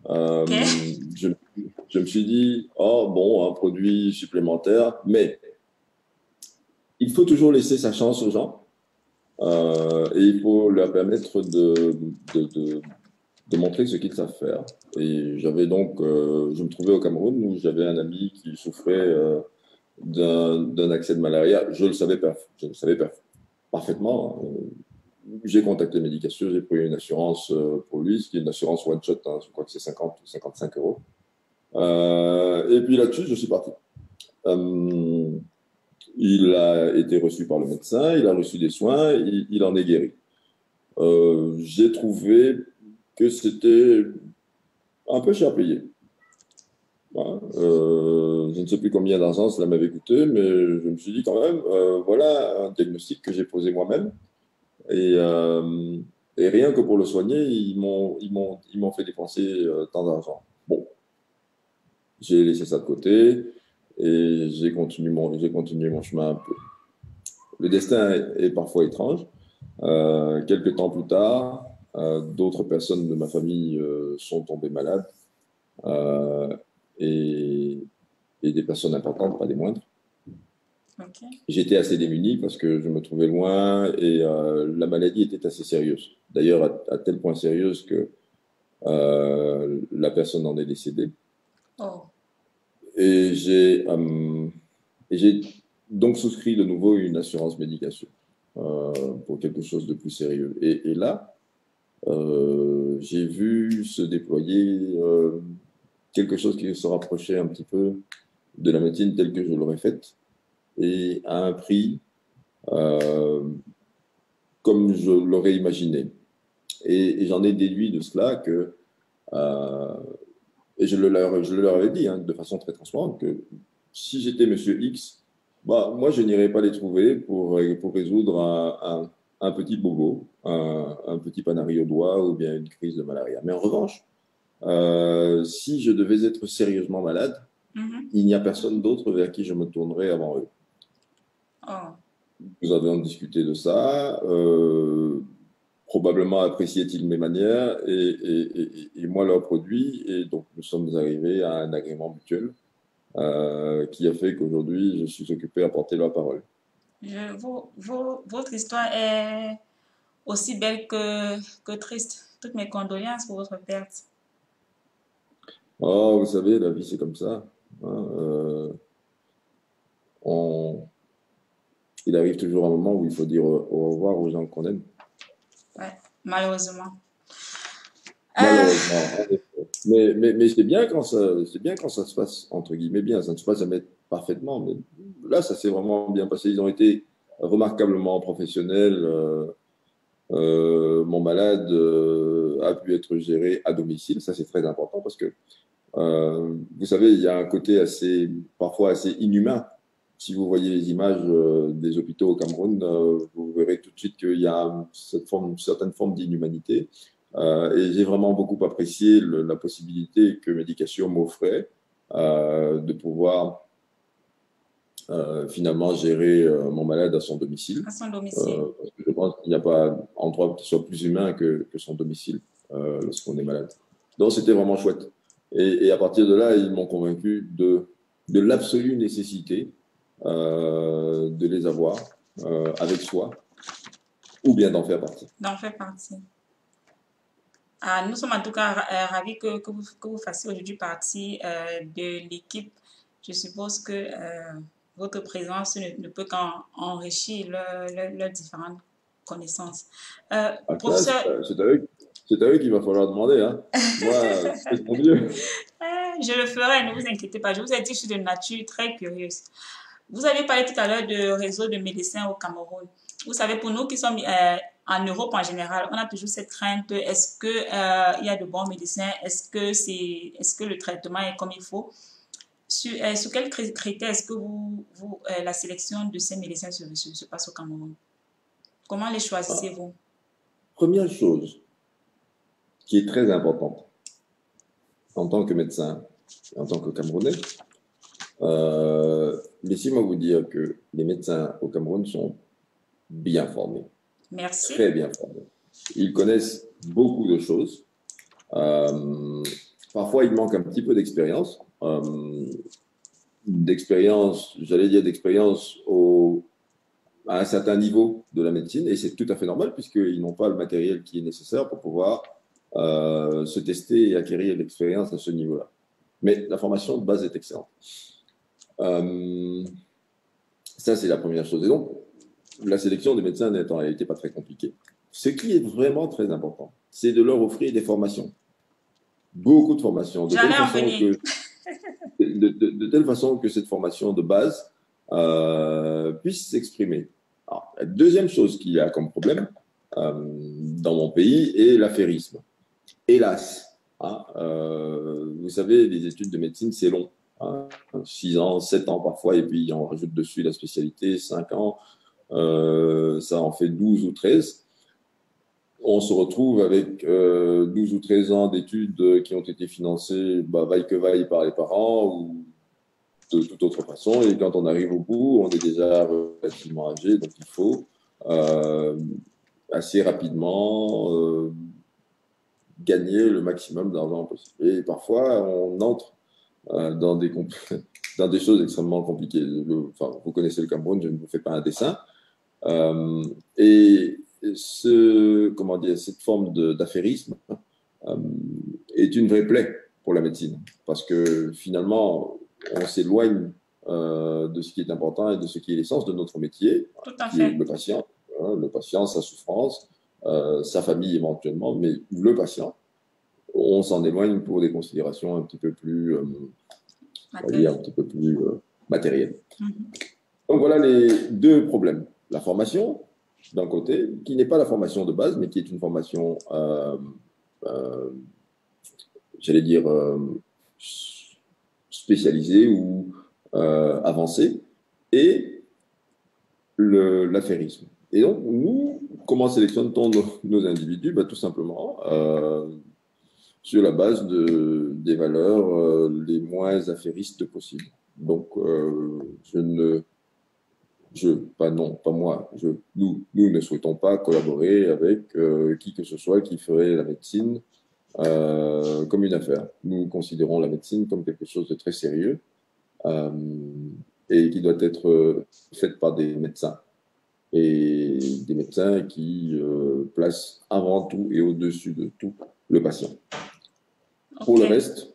Je me suis dit, oh bon, un produit supplémentaire, mais il faut toujours laisser sa chance aux gens et il faut leur permettre de montrer ce qu'ils savent faire. Et j'avais donc, je me trouvais au Cameroun où j'avais un ami qui souffrait d'un accès de malaria. Je le savais parfaitement. J'ai contacté Medicassure, j'ai pris une assurance pour lui, ce qui est une assurance one-shot, hein, je crois que c'est 50 ou 55 euros. Et puis là-dessus, je suis parti. Il a été reçu par le médecin, il a reçu des soins, il en est guéri. J'ai trouvé que c'était un peu cher payé. Hein, je ne sais plus combien d'argent cela m'avait coûté, mais je me suis dit quand même, voilà un diagnostic que j'ai posé moi-même. Et rien que pour le soigner, ils m'ont fait dépenser tant d'argent. Bon, j'ai laissé ça de côté et j'ai continué mon chemin un peu. Le destin est parfois étrange. Quelques temps plus tard, d'autres personnes de ma famille sont tombées malades et des personnes importantes, pas des moindres. Okay. J'étais assez démuni parce que je me trouvais loin et la maladie était assez sérieuse. D'ailleurs, à tel point sérieuse que la personne en est décédée. Oh. Et j'ai donc souscrit de nouveau une assurance Medicassure pour quelque chose de plus sérieux. Et là, j'ai vu se déployer quelque chose qui se rapprochait un petit peu de la médecine telle que je l'aurais faite, et à un prix comme je l'aurais imaginé. Et j'en ai déduit de cela que, et je leur avais dit hein, de façon très transparente, que si j'étais Monsieur X, bah, moi je n'irais pas les trouver pour résoudre un petit bobo, un petit panari au doigt ou bien une crise de malaria. Mais en revanche, si je devais être sérieusement malade, il n'y a personne d'autre vers qui je me tournerais avant eux. Oh. Nous avions discuté de ça. Probablement appréciaient-ils mes manières et moi leurs produits. Et donc, nous sommes arrivés à un agrément mutuel qui a fait qu'aujourd'hui, je suis occupé à porter leur parole. Votre histoire est aussi belle que triste. Toutes mes condoléances pour votre perte. Oh, vous savez, la vie, c'est comme ça. Hein, il arrive toujours un moment où il faut dire au revoir aux gens qu'on aime. Ouais, malheureusement. Malheureusement. Mais c'est bien quand ça se passe entre guillemets bien. Ça ne se passe jamais parfaitement, mais là, ça s'est vraiment bien passé. Ils ont été remarquablement professionnels. Mon malade a pu être géré à domicile. Ça, c'est très important parce que vous savez, il y a un côté parfois assez inhumain. Si vous voyez les images des hôpitaux au Cameroun, vous verrez tout de suite qu'il y a une certaine forme d'inhumanité. Et j'ai vraiment beaucoup apprécié la possibilité que Medicassure m'offrait de pouvoir finalement gérer mon malade à son domicile. À son domicile. Parce que je pense qu'il n'y a pas endroit qui soit plus humain que son domicile lorsqu'on est malade. Donc c'était vraiment chouette. Et à partir de là, ils m'ont convaincu de l'absolue nécessité de les avoir avec soi ou bien d'en faire partie. D'en faire partie. Nous sommes en tout cas ravis que vous fassiez aujourd'hui partie de l'équipe. Je suppose que votre présence ne peut qu'enrichir leurs différentes connaissances. Professeur... C'est à eux qu'il va falloir demander. Hein. Moi, c'est mon mieux. Je le ferai, ne vous inquiétez pas. Je vous ai dit que je suis de nature très curieuse. Vous avez parlé tout à l'heure de réseau de médecins au Cameroun. Vous savez, pour nous qui sommes en Europe en général, on a toujours cette crainte. Est-ce qu'il y a de bons médecins? Est-ce que le traitement est comme il faut? Sur quels critères est-ce que la sélection de ces médecins se passe au Cameroun? Comment les choisissez-vous? Première chose qui est très importante en tant que médecin, en tant que Camerounais, laissez-moi vous dire que les médecins au Cameroun sont bien formés. Merci. Très bien formés. Ils connaissent beaucoup de choses. Parfois, il manque un petit peu d'expérience. J'allais dire d'expérience à un certain niveau de la médecine, et c'est tout à fait normal puisqu'ils n'ont pas le matériel qui est nécessaire pour pouvoir se tester et acquérir l'expérience à ce niveau-là. Mais la formation de base est excellente. Ça, c'est la première chose. Et donc, la sélection des médecins n'est en réalité pas très compliquée. Ce qui est vraiment très important, c'est de leur offrir des formations. Beaucoup de formations. De telle façon que cette formation de base puisse s'exprimer. La deuxième chose qu'il y a comme problème dans mon pays est l'affairisme. Hélas, vous savez, les études de médecine, c'est long. 6 ans, 7 ans parfois, et puis on rajoute dessus la spécialité, 5 ans, ça en fait 12 ou 13. On se retrouve avec 12 ou 13 ans d'études qui ont été financées vaille que vaille par les parents ou de toute autre façon. Et quand on arrive au bout, on est déjà relativement âgé, donc il faut assez rapidement gagner le maximum d'argent possible. Et parfois, on entre dans des choses extrêmement compliquées. Vous connaissez le Cameroun, je ne vous fais pas un dessin. Et cette forme d'affairisme est une vraie plaie pour la médecine, parce que finalement, on s'éloigne de ce qui est important et de ce qui est l'essence de notre métier, qui est le patient. Le patient, sa souffrance, sa famille éventuellement, mais le patient. On s'en éloigne pour des considérations un petit peu plus, matérielles. Donc voilà les deux problèmes. La formation, d'un côté, qui n'est pas la formation de base, mais qui est une formation, j'allais dire, spécialisée ou avancée, et l'affairisme. Et donc, nous, comment sélectionne-t-on nos individus? Tout simplement sur la base des valeurs les moins affairistes possibles. Donc, nous ne souhaitons pas collaborer avec qui que ce soit qui ferait la médecine comme une affaire. Nous considérons la médecine comme quelque chose de très sérieux et qui doit être faite par des médecins. Et des médecins qui placent avant tout et au-dessus de tout le patient. Okay. Pour le reste,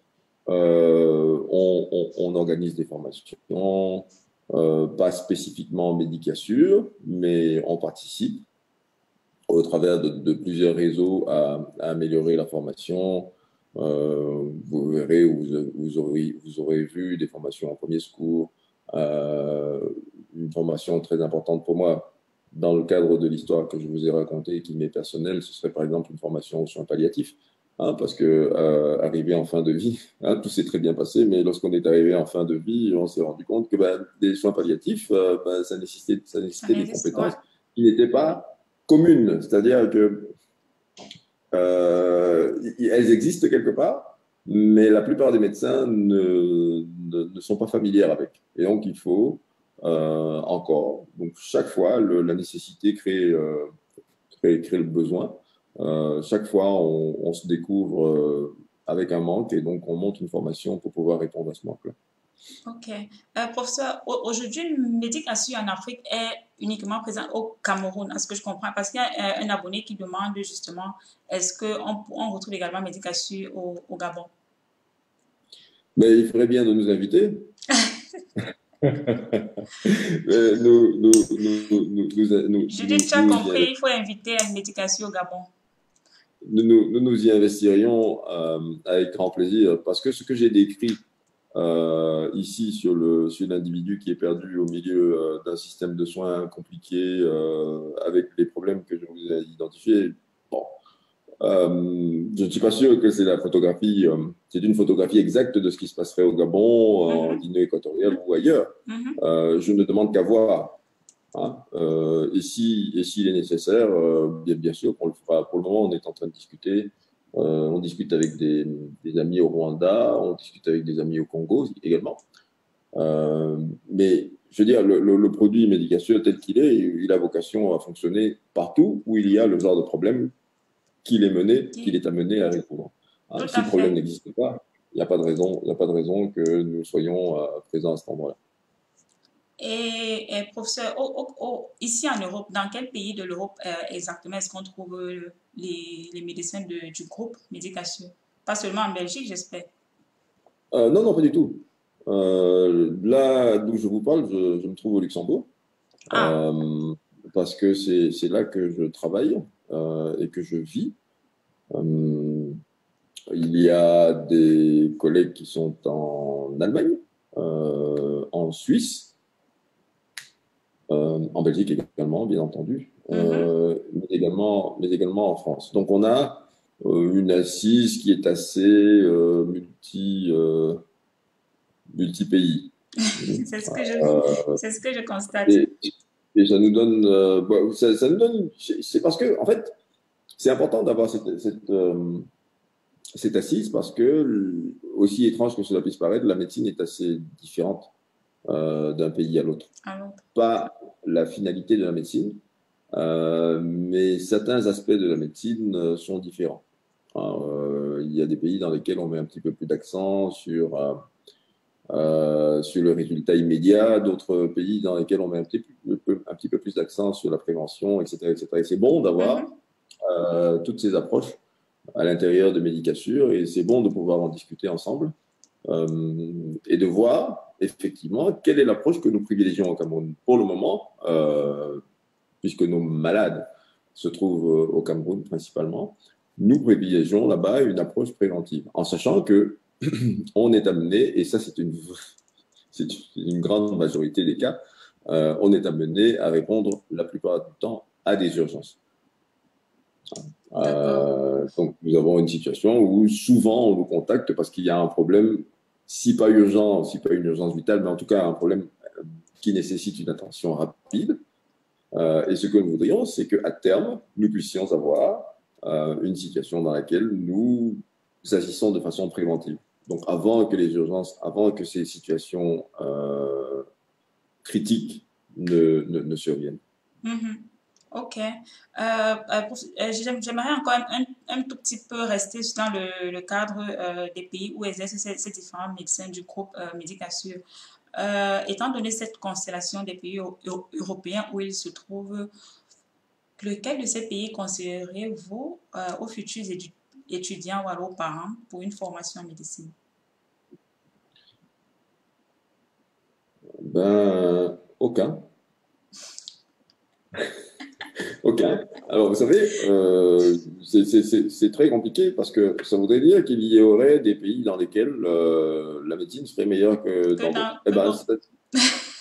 on organise des formations, pas spécifiquement en médicature, mais on participe au travers de plusieurs réseaux à améliorer la formation. Vous verrez, vous aurez vu des formations en premier secours, une formation très importante pour moi dans le cadre de l'histoire que je vous ai racontée, qui m'est personnelle, ce serait par exemple une formation aux soins palliatifs, parce que arrivé en fin de vie, tout s'est très bien passé, mais lorsqu'on est arrivé en fin de vie, on s'est rendu compte que des soins palliatifs, ça nécessitait des compétences qui n'étaient pas communes, c'est-à-dire que elles existent quelque part, mais la plupart des médecins ne sont pas familiers avec. Et donc, il faut encore, donc chaque fois, la nécessité crée le besoin. Chaque fois, on se découvre avec un manque et donc on monte une formation pour pouvoir répondre à ce manque-là. Ok. Professeur, aujourd'hui, Médicassure en Afrique est uniquement présent au Cameroun, à ce que je comprends, parce qu'il y a un abonné qui demande justement, est-ce qu'on retrouve également Médicassure au Gabon? Mais il ferait bien de nous inviter. Judith, tu as compris, il faut inviter Médicassure au Gabon. Nous y investirions avec grand plaisir, parce que ce que j'ai décrit ici sur l'individu qui est perdu au milieu d'un système de soins compliqué avec les problèmes que je vous ai identifiés, Je ne suis pas sûr que c'est la photographie, c'est une photographie exacte de ce qui se passerait au Gabon, en Mhm, Guinée équatoriale ou ailleurs. mhm. Je ne demande qu'à voir. Hein. Et s'il est nécessaire, bien sûr qu'on le fera. Pour le moment, on est en train de discuter. On discute avec des amis au Rwanda, on discute avec des amis au Congo également. Mais je veux dire, le produit Medicassure tel qu'il est, il a vocation à fonctionner partout où il y a le genre de problème qu'il Qui- est amené à résoudre. Hein, Tout si à le problème fait. n'existe pas, il n'y a pas de raison, il n'y a pas de raison que nous soyons présents à cet endroit-là. Et professeur, ici en Europe, dans quel pays de l'Europe exactement est-ce qu'on trouve les médecins du groupe Medicassure? Pas seulement en Belgique, j'espère. Non, non, pas du tout. Là d'où je vous parle, je me trouve au Luxembourg, Ah, euh, parce que c'est là que je travaille et que je vis. Euh, il y a des collègues qui sont en Allemagne, en Suisse, en Belgique également, bien entendu, mhm. mais également en France. Donc on a une assise qui est assez multi-pays. C'est ce que c'est ce que je constate. Et, et ça nous donne, ça nous donne, c'est parce que, en fait, c'est important d'avoir cette assise parce que, aussi étrange que cela puisse paraître, la médecine est assez différente d'un pays à l'autre. Alors, Pas la finalité de la médecine, mais certains aspects de la médecine sont différents. Il y a des pays dans lesquels on met un petit peu plus d'accent sur le résultat immédiat, d'autres pays dans lesquels on met un petit peu plus d'accent sur la prévention, etc., etc. Et c'est bon d'avoir mhm, toutes ces approches à l'intérieur de Medicassure et c'est bon de pouvoir en discuter ensemble et de voir effectivement quelle est l'approche que nous privilégions au Cameroun pour le moment, puisque nos malades se trouvent au Cameroun principalement. Nous privilégions là-bas une approche préventive, en sachant que on est amené, et ça c'est une grande majorité des cas, on est amené à répondre la plupart du temps à des urgences. d'accord. Donc, nous avons une situation où souvent on nous contacte parce qu'il y a un problème, si pas urgent, si pas une urgence vitale, mais en tout cas un problème qui nécessite une attention rapide. Et ce que nous voudrions, c'est qu'à terme, nous puissions avoir une situation dans laquelle nous agissons de façon préventive. Donc, avant que ces situations critiques ne surviennent. Mhm. Ok. J'aimerais encore un tout petit peu rester dans le cadre des pays où exercent ces différents médecins du groupe Medicassure. Étant donné cette constellation des pays européens où ils se trouvent, lequel de ces pays conseillerez-vous aux futurs étudiants ou alors aux parents pour une formation en médecine? Ben, aucun. Aucun. Alors, vous savez, c'est très compliqué parce que ça voudrait dire qu'il y aurait des pays dans lesquels la médecine serait meilleure que dans d'autres. Eh Que ben, dans...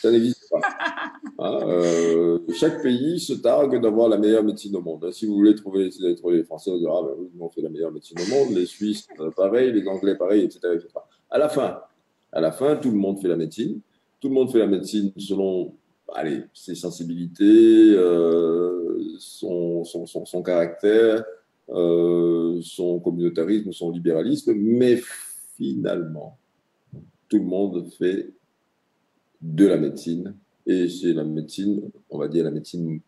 ça n'existe pas. Hein. Chaque pays se targue d'avoir la meilleure médecine au monde. Si vous voulez trouver les Français, on dira, ah, ben oui, nous, on fait la meilleure médecine au monde, les Suisses, pareil, les Anglais, pareil, etc., etc. À la fin, tout le monde fait la médecine. Tout le monde fait la médecine selon, allez, ses sensibilités, son caractère, son communautarisme, son libéralisme, mais finalement, tout le monde fait de la médecine, et c'est la médecine, on va dire la médecine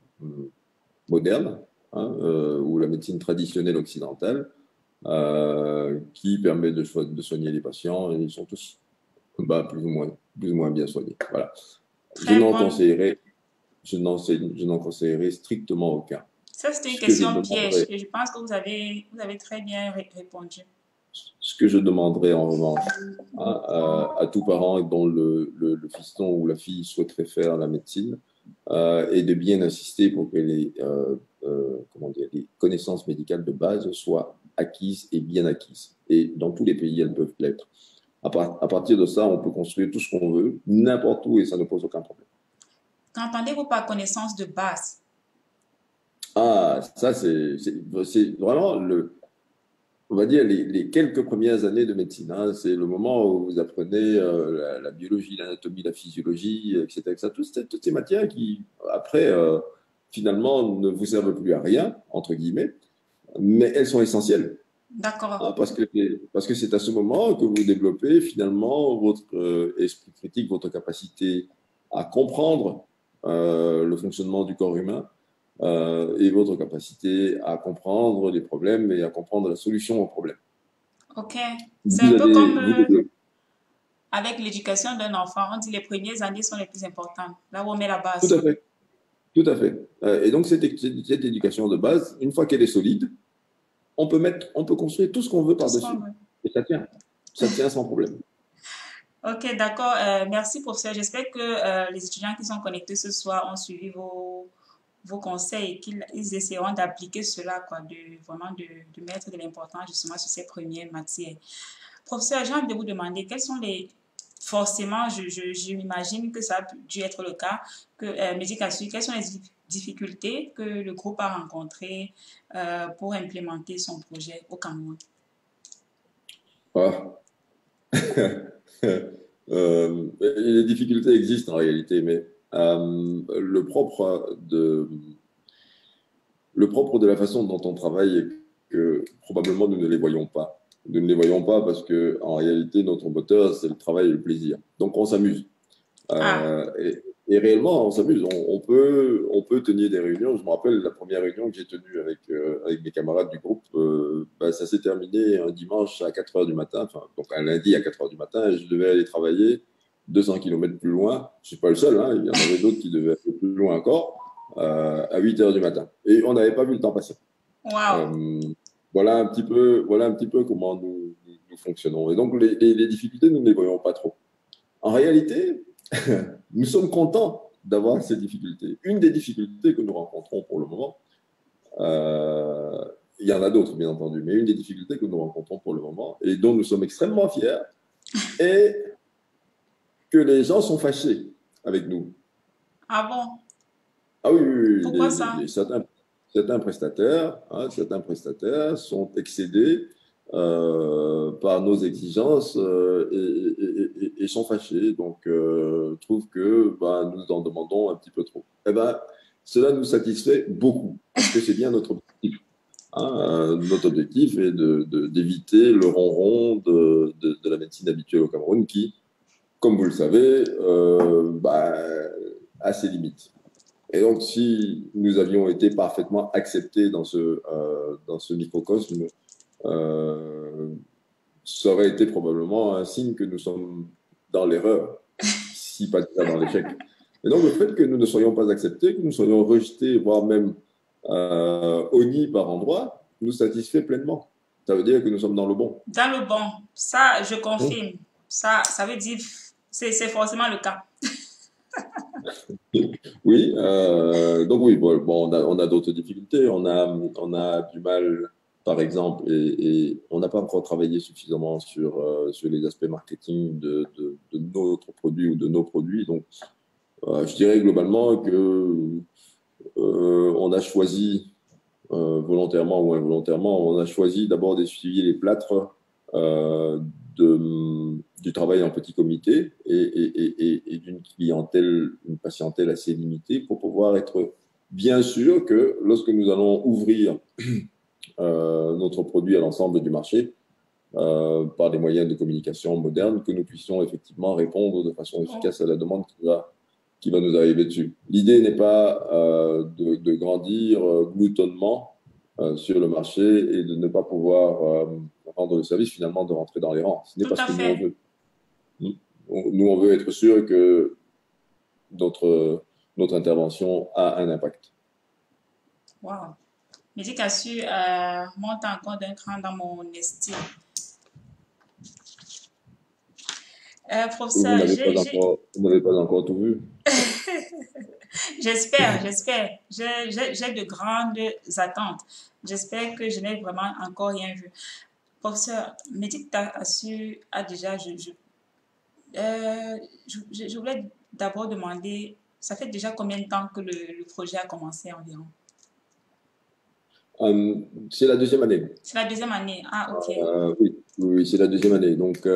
moderne, hein, ou la médecine traditionnelle occidentale, qui permet de soigner les patients, et ils sont tous plus ou moins bien soignés. Voilà. Je Très n'en bonne. conseillerais, je n'en conseillerais strictement aucun. Ça, c'était une Ce que je question piège demanderais, et je pense que vous avez très bien répondu. ce que je demanderais en revanche hein, à tout parent dont le fiston ou la fille souhaiterait faire la médecine, et de bien insister pour que comment dire, les connaissances médicales de base soient acquises et bien acquises. Et dans tous les pays, elles peuvent l'être. À partir de ça, on peut construire tout ce qu'on veut, n'importe où, et ça ne pose aucun problème. Qu'entendez-vous par connaissance de base? Ah, ça, c'est vraiment on va dire les quelques premières années de médecine, hein. C'est le moment où vous apprenez la biologie, l'anatomie, la physiologie, etc., etc. Toutes ces matières qui, après, finalement, ne vous servent plus à rien, entre guillemets, mais elles sont essentielles. D'accord. Hein, parce que c'est à ce moment que vous développez finalement votre esprit critique, votre capacité à comprendre le fonctionnement du corps humain et votre capacité à comprendre les problèmes et à comprendre la solution aux problèmes. OK. C'est Vous un peu comme vous développez. avec l'éducation d'un enfant. On dit les premières années sont les plus importantes, là où on met la Tout base. à fait, tout à fait. Et donc cette éducation de base, une fois qu'elle est solide, on peut construire tout ce qu'on veut Tout ce qu'on par-dessus. veut. Et ça tient sans problème. Ok, d'accord. Merci, professeur. J'espère que les étudiants qui sont connectés ce soir ont suivi vos conseils et qu'ils ils essaieront d'appliquer cela, quoi, vraiment de mettre de l'importance justement sur ces premières matières. Professeur, j'ai envie de vous demander quels sont les... Forcément, je m'imagine que ça a dû être le cas, que Medicasu, quelles sont les difficultés que le groupe a rencontrées pour implémenter son projet au Cameroun? Ah. Les difficultés existent en réalité, mais le propre de la façon dont on travaille est que probablement nous ne les voyons pas. Nous ne les voyons pas parce que en réalité notre moteur c'est le travail et le plaisir. Donc on s'amuse. Ah, Et réellement, on s'amuse. On peut tenir des réunions. Je me rappelle la première réunion que j'ai tenue avec mes camarades du groupe. Bah, ça s'est terminé un dimanche à 4 heures du matin, enfin, donc un lundi à 4 heures du matin, et je devais aller travailler 200 kilomètres plus loin. Je ne suis pas le seul, hein, il y en avait d'autres qui devaient aller plus loin encore, à 8 heures du matin. Et on n'avait pas vu le temps passer. waouh. Euh, voilà un petit peu comment nous fonctionnons. Et donc, les difficultés, nous ne les voyons pas trop. En réalité, nous sommes contents d'avoir ces difficultés. Une des difficultés que nous rencontrons pour le moment, euh, il y en a d'autres bien entendu, mais une des difficultés que nous rencontrons pour le moment et dont nous sommes extrêmement fiers est que les gens sont fâchés avec nous. Ah bon? Ah oui, oui, oui, Pourquoi ça? certains prestataires sont excédés par nos exigences et sont fâchés, donc trouvent que bah, nous en demandons un petit peu trop. Eh ben, cela nous satisfait beaucoup, parce que c'est bien notre objectif. Hein. Notre objectif est d'éviter le ronron de la médecine habituelle au Cameroun qui, comme vous le savez, bah, a ses limites. Et donc, si nous avions été parfaitement acceptés dans ce microcosme, euh, ça aurait été probablement un signe que nous sommes dans l'erreur, si pas déjà dans l'échec. Et donc, le fait que nous ne soyons pas acceptés, que nous soyons rejetés, voire même honnis par endroits, nous satisfait pleinement. Ça veut dire que nous sommes dans le bon. Dans le bon, ça, je Mmh. confirme. Ça veut dire, c'est forcément le cas. Oui, donc oui, bon, on a d'autres difficultés. On a du mal, par exemple, et on n'a pas encore travaillé suffisamment sur les aspects marketing de notre produit ou de nos produits. Donc, je dirais globalement que on a choisi, volontairement ou involontairement, on a choisi d'abord d'essuyer les plâtres euh, du travail en petit comité et d'une clientèle, une patientèle assez limitée pour pouvoir être bien sûr que lorsque nous allons ouvrir notre produit à l'ensemble du marché par des moyens de communication modernes, que nous puissions effectivement répondre de façon Bon, efficace à la demande qui va nous arriver dessus. L'idée n'est pas de grandir gloutonnement sur le marché et de ne pas pouvoir rendre le service, finalement, de rentrer dans les rangs. Ce n'est tout pas ce à que nous, on fait. veut. Nous, on veut être sûr que notre intervention a un impact. Wow. Médication monte encore d'un cran dans mon estime. Professeur, Vous n'avez pas encore tout vu. j'espère. J'ai de grandes attentes. J'espère que je n'ai vraiment encore rien vu. Professeur, Médication a déjà, je voulais d'abord demander, ça fait déjà combien de temps que le projet a commencé environ? C'est la deuxième année. C'est la deuxième année. Ah, ok. Oui, oui, c'est la deuxième année. Donc,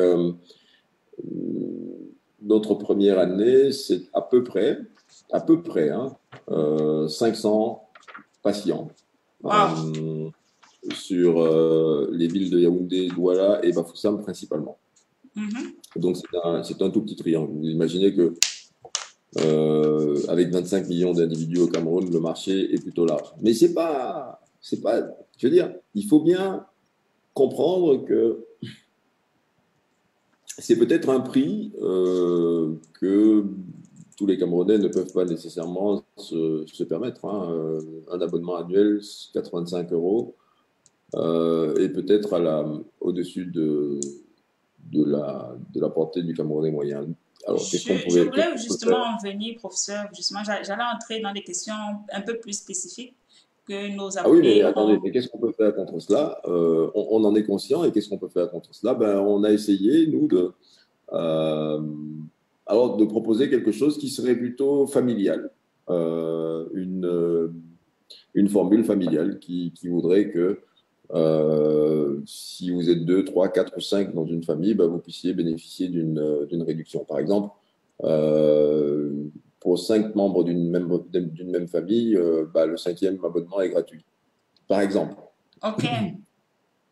notre première année, c'est à peu près, hein, 500 patients Wow. sur les villes de Yaoundé, Douala et Bafoussam principalement. Mhm. Donc, c'est un tout petit triangle. Vous imaginez que avec 25 millions d'individus au Cameroun, le marché est plutôt large. Mais c'est pas, je veux dire, il faut bien comprendre que c'est peut-être un prix que tous les Camerounais ne peuvent pas nécessairement se permettre. Hein. Un abonnement annuel, 85 euros, et peut-être au-dessus de la portée du Camerounais moyen. Alors, Je voulais qu'est-ce qu'on peut faire? justement en venir, professeur. Justement, j'allais entrer dans des questions un peu plus spécifiques que nos Ah oui, mais abonnés attendez, ont. mais qu'est-ce qu'on peut faire contre cela? On en est conscient, et qu'est-ce qu'on peut faire contre cela? Ben, on a essayé, nous, euh, de proposer quelque chose qui serait plutôt familial, euh, une, euh, une formule familiale qui voudrait que si vous êtes 2, 3, 4 ou 5 dans une famille, ben, vous puissiez bénéficier d'une réduction. Par exemple, euh, pour 5 membres d'une même famille, ben, le cinquième abonnement est gratuit. Par exemple. Ok,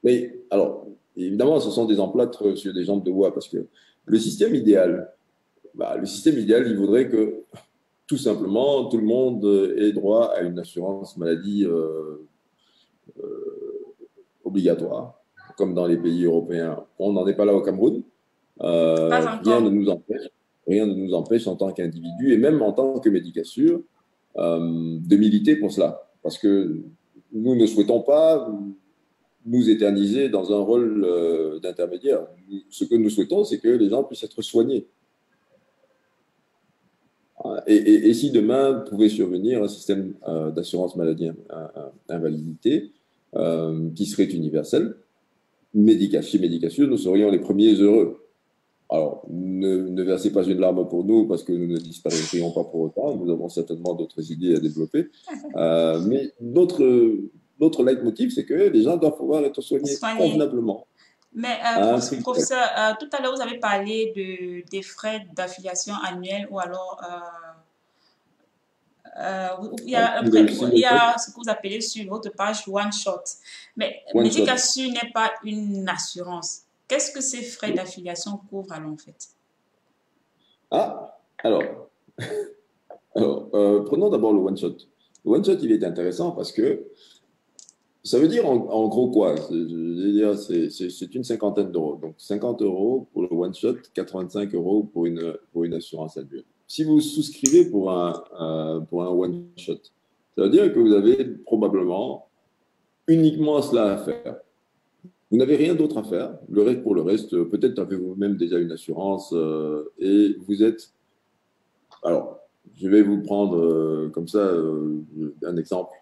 Mais alors, évidemment, ce sont des emplâtres sur des jambes de bois parce que le système idéal, il voudrait que tout simplement tout le monde ait droit à une assurance maladie obligatoire, comme dans les pays européens. On n'en est pas là au Cameroun. pas Rien ne encore. nous empêche, rien ne nous empêche en tant qu'individu et même en tant que médicature de militer pour cela, parce que nous ne souhaitons pas nous éterniser dans un rôle d'intermédiaire. Ce que nous souhaitons, c'est que les gens puissent être soignés. Et si demain pouvait survenir un système d'assurance maladie invalidité qui serait universel, chez Médicassure, nous serions les premiers heureux. Alors, ne versez pas une larme pour nous parce que nous ne disparaîtrions pas pour autant. Nous avons certainement d'autres idées à développer. Mais notre leitmotiv, c'est que les gens doivent pouvoir être soignés Soigné. convenablement Mais, à un prix correct. professeur, tout à l'heure, vous avez parlé des frais d'affiliation annuels ou alors il y a ce que vous appelez sur votre page One Shot. Mais One shot. Medicassure n'est pas une assurance. Qu'est-ce que ces frais d'affiliation couvrent alors en fait? Ah, alors, prenons d'abord le one shot. Le one shot, il est intéressant parce que ça veut dire en gros quoi? Je veux dire, c'est une cinquantaine d'euros. Donc 50 euros pour le one shot, 85 euros pour une assurance annuelle. Si vous souscrivez pour un one shot, ça veut dire que vous avez probablement uniquement cela à faire. Vous n'avez rien d'autre à faire. Pour le reste, peut-être avez-vous même déjà une assurance et vous êtes. Alors, je vais vous prendre comme ça un exemple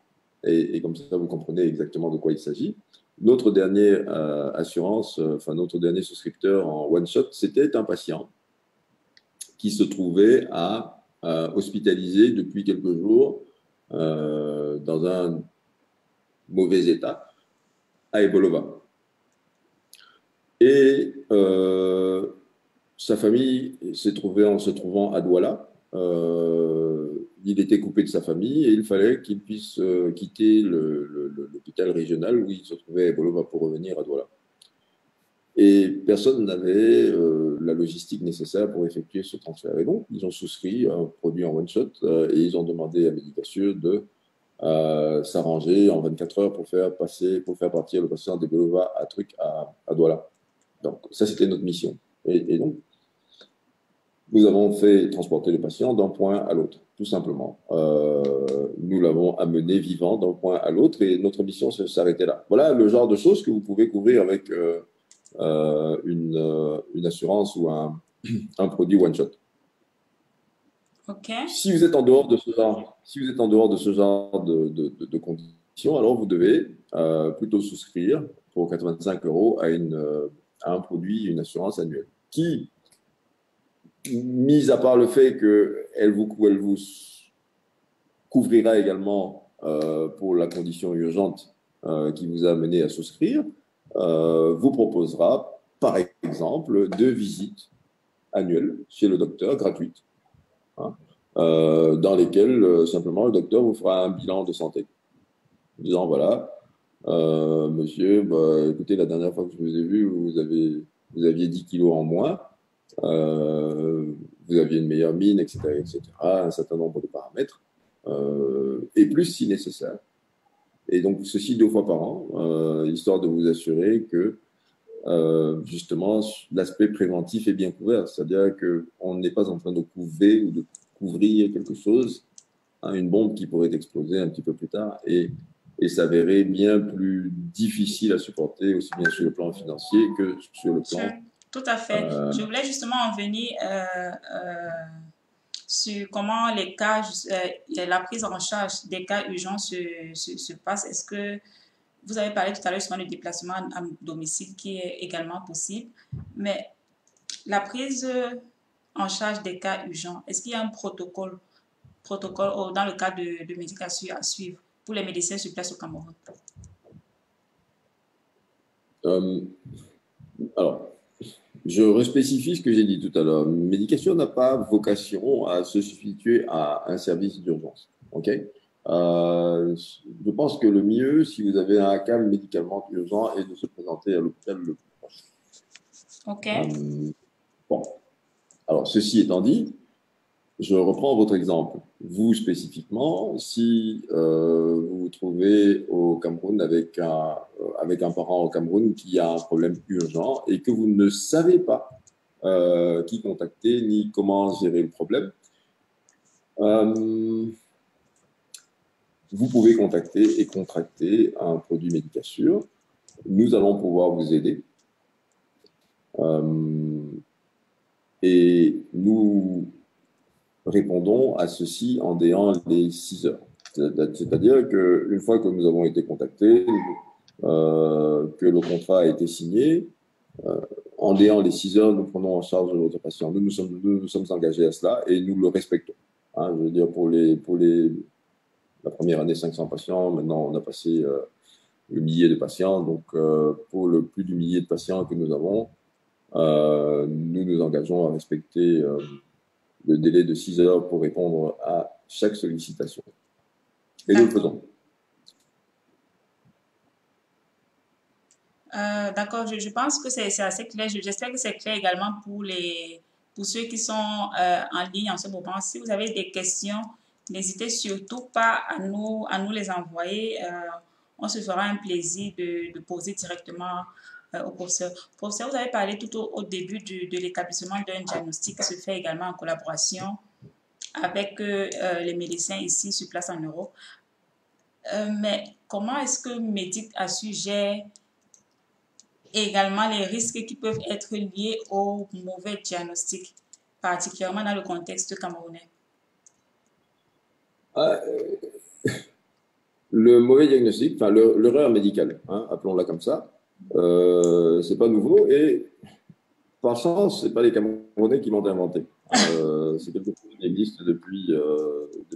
et comme ça vous comprenez exactement de quoi il s'agit. Notre dernière assurance, notre dernier souscripteur en one shot, c'était un patient qui se trouvait hospitalisé depuis quelques jours dans un mauvais état à Ebolova. Et sa famille s'est trouvée en se trouvant à Douala. Il était coupé de sa famille et il fallait qu'il puisse quitter l'hôpital régional où il se trouvait à Ebolova pour revenir à Douala. Et personne n'avait la logistique nécessaire pour effectuer ce transfert. Et donc, ils ont souscrit un produit en one-shot et ils ont demandé à Medicassure de s'arranger en 24 heures pour faire partir le patient d'Ebolova à Douala. Donc, ça, c'était notre mission. Et donc, nous avons fait transporter le patient d'un point à l'autre, tout simplement. Nous l'avons amené vivant d'un point à l'autre et notre mission s'arrêtait là. Voilà le genre de choses que vous pouvez couvrir avec une assurance ou un produit one-shot. Ok. Si vous êtes en dehors de ce genre de conditions, alors vous devez plutôt souscrire pour 85 euros à un produit, une assurance annuelle, qui, mis à part le fait qu'elle vous couvrira également pour la condition urgente qui vous a amené à souscrire vous proposera, par exemple, 2 visites annuelles chez le docteur gratuites, hein, dans lesquelles simplement le docteur vous fera un bilan de santé, disant voilà, monsieur, bah, écoutez, la dernière fois que je vous ai vu, vous aviez 10 kilos en moins, vous aviez une meilleure mine, etc., un certain nombre de paramètres, et plus si nécessaire. Et donc, ceci 2 fois par an, histoire de vous assurer que, justement, l'aspect préventif est bien couvert. C'est-à-dire qu'on n'est pas en train de couver ou de couvrir quelque chose, hein, une bombe qui pourrait exploser un petit peu plus tard et s'avérer bien plus difficile à supporter, aussi bien sur le plan financier que sur le plan... Tout à fait. Je voulais justement en venir sur comment les cas, la prise en charge des cas urgents se passe. Est-ce que vous avez parlé tout à l'heure justement du déplacement à domicile qui est également possible, mais la prise en charge des cas urgents, est-ce qu'il y a un protocole dans le cas de médication à suivre pour les médecins sur place au Cameroun? Alors, je respécifie ce que j'ai dit tout à l'heure. Médication n'a pas vocation à se substituer à un service d'urgence. OK? Je pense que le mieux, si vous avez un cas médicalement urgent, est de se présenter à l'hôpital le plus proche. OK. Bon. Alors, ceci étant dit, je reprends votre exemple. Vous, spécifiquement, si vous vous trouvez au Cameroun avec un parent au Cameroun qui a un problème urgent et que vous ne savez pas qui contacter ni comment gérer le problème, vous pouvez contacter et contracter un produit Médicassure. Nous allons pouvoir vous aider. Et nous répondons à ceci en déant les 6 heures. C'est-à-dire qu'une fois que nous avons été contactés, que le contrat a été signé, en déant les 6 heures, nous prenons en charge notre patient. Nous sommes engagés à cela et nous le respectons. Hein, je veux dire, pour la première année, 500 patients. Maintenant, on a passé le millier de patients. Donc, pour le plus du millier de patients que nous avons, nous nous engageons à respecter le délai de 6 heures pour répondre à chaque sollicitation. Et nous le faisons. D'accord, je pense que c'est assez clair. J'espère que c'est clair également pour ceux qui sont en ligne en ce moment. Si vous avez des questions, n'hésitez surtout pas à nous les envoyer. On se fera un plaisir de poser directement au professeur. Professeur, vous avez parlé tout au début de l'établissement d'un diagnostic qui se fait également en collaboration avec les médecins ici sur place en Europe. Mais comment est-ce que Médicassure gère également les risques qui peuvent être liés au mauvais diagnostic, particulièrement dans le contexte camerounais? Le mauvais diagnostic, enfin l'erreur médicale, hein, appelons-la comme ça, c'est pas nouveau et par chance, c'est pas les Camerounais qui l'ont inventé. C'est quelque chose qui existe depuis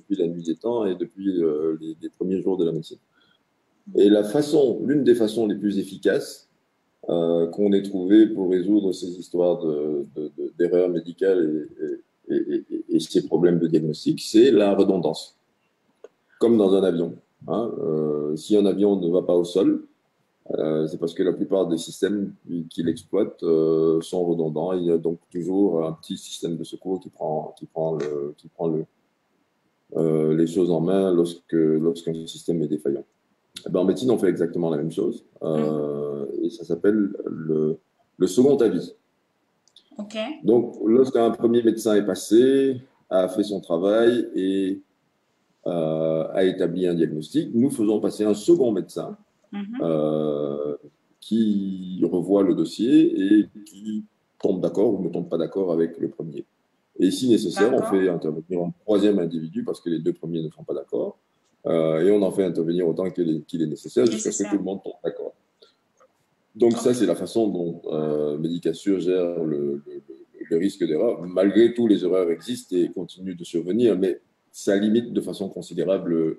la nuit des temps et depuis les premiers jours de la médecine. Et l'une des façons les plus efficaces qu'on ait trouvé pour résoudre ces histoires d'erreurs médicales et ces problèmes de diagnostic, c'est la redondance. Comme dans un avion. Hein, si un avion ne va pas au sol, c'est parce que la plupart des systèmes qu'il exploite sont redondants. Il y a donc toujours un petit système de secours qui prend les choses en main lorsqu'un système est défaillant. En médecine, on fait exactement la même chose. Et ça s'appelle le second avis. Okay. Donc, lorsqu'un premier médecin est passé, a fait son travail et a établi un diagnostic, nous faisons passer un second médecin qui revoit le dossier et qui tombe d'accord ou ne tombe pas d'accord avec le premier. Et si nécessaire, on fait intervenir un troisième individu parce que les 2 premiers ne sont pas d'accord. Et on en fait intervenir autant qu'il est nécessaire jusqu'à ce que tout le monde tombe d'accord. Donc ça, c'est la façon dont Médicassure gère le risque d'erreur. Malgré tout, les erreurs existent et continuent de survenir, mais ça limite de façon considérable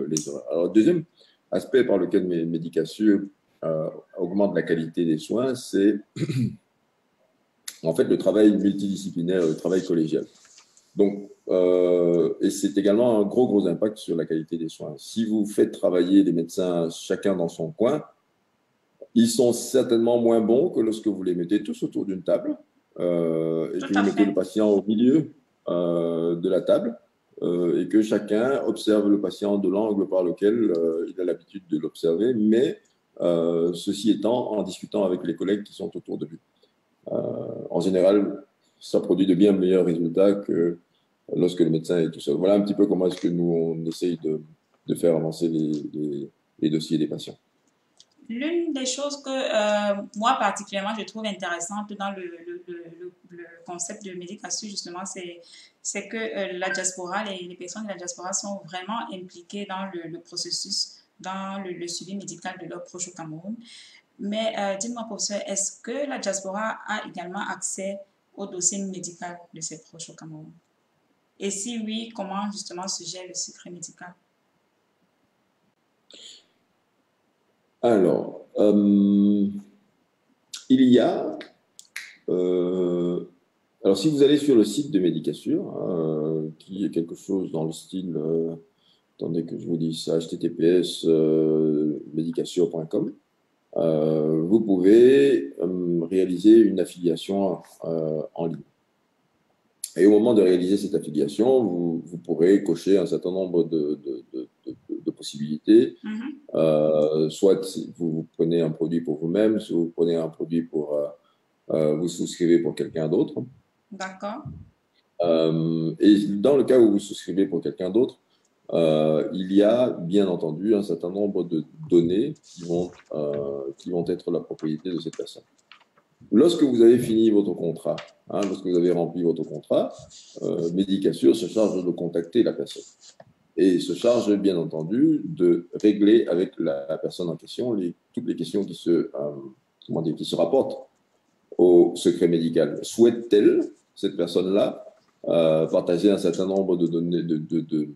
les erreurs. Alors, deuxième aspect par lequel Médicassure augmente la qualité des soins, c'est en fait le travail multidisciplinaire, le travail collégial. Donc, et c'est également un gros impact sur la qualité des soins. Si vous faites travailler les médecins chacun dans son coin, ils sont certainement moins bons que lorsque vous les mettez tous autour d'une table et Tout que vous à mettez fait. le patient au milieu de la table et que chacun observe le patient de l'angle par lequel il a l'habitude de l'observer, mais ceci étant en discutant avec les collègues qui sont autour de lui. En général, ça produit de bien meilleurs résultats que lorsque le médecin est tout seul. Voilà un petit peu comment est-ce que nous, on essaye de faire avancer les dossiers des patients. L'une des choses que moi particulièrement je trouve intéressante dans le concept de Médicassure justement, c'est que la diaspora, les personnes de la diaspora sont vraiment impliquées dans le processus, dans le suivi médical de leurs proches au Cameroun. Mais dis-moi, professeur, est-ce que la diaspora a également accès au dossier médical de ses proches au Cameroun? Et si oui, comment justement se gère le secret médical? Alors, il y a... alors, si vous allez sur le site de Médicassure, qui est quelque chose dans le style... attendez que je vous dise ça, https medicassure.com, vous pouvez réaliser une affiliation en ligne. Et au moment de réaliser cette affiliation, vous pourrez cocher un certain nombre de possibilités. Soit vous prenez un produit pour vous-même, soit vous prenez un produit pour vous souscrivez pour quelqu'un d'autre. D'accord. Et dans le cas où vous souscrivez pour quelqu'un d'autre, il y a bien entendu un certain nombre de données qui vont être la propriété de cette personne. Lorsque vous avez fini votre contrat, lorsque vous avez rempli votre contrat, Médicassure se charge de contacter la personne et se charge bien entendu de régler avec la personne en question toutes les questions qui se rapportent au secret médical. Souhaite-t-elle, cette personne-là, partager un certain nombre de données, de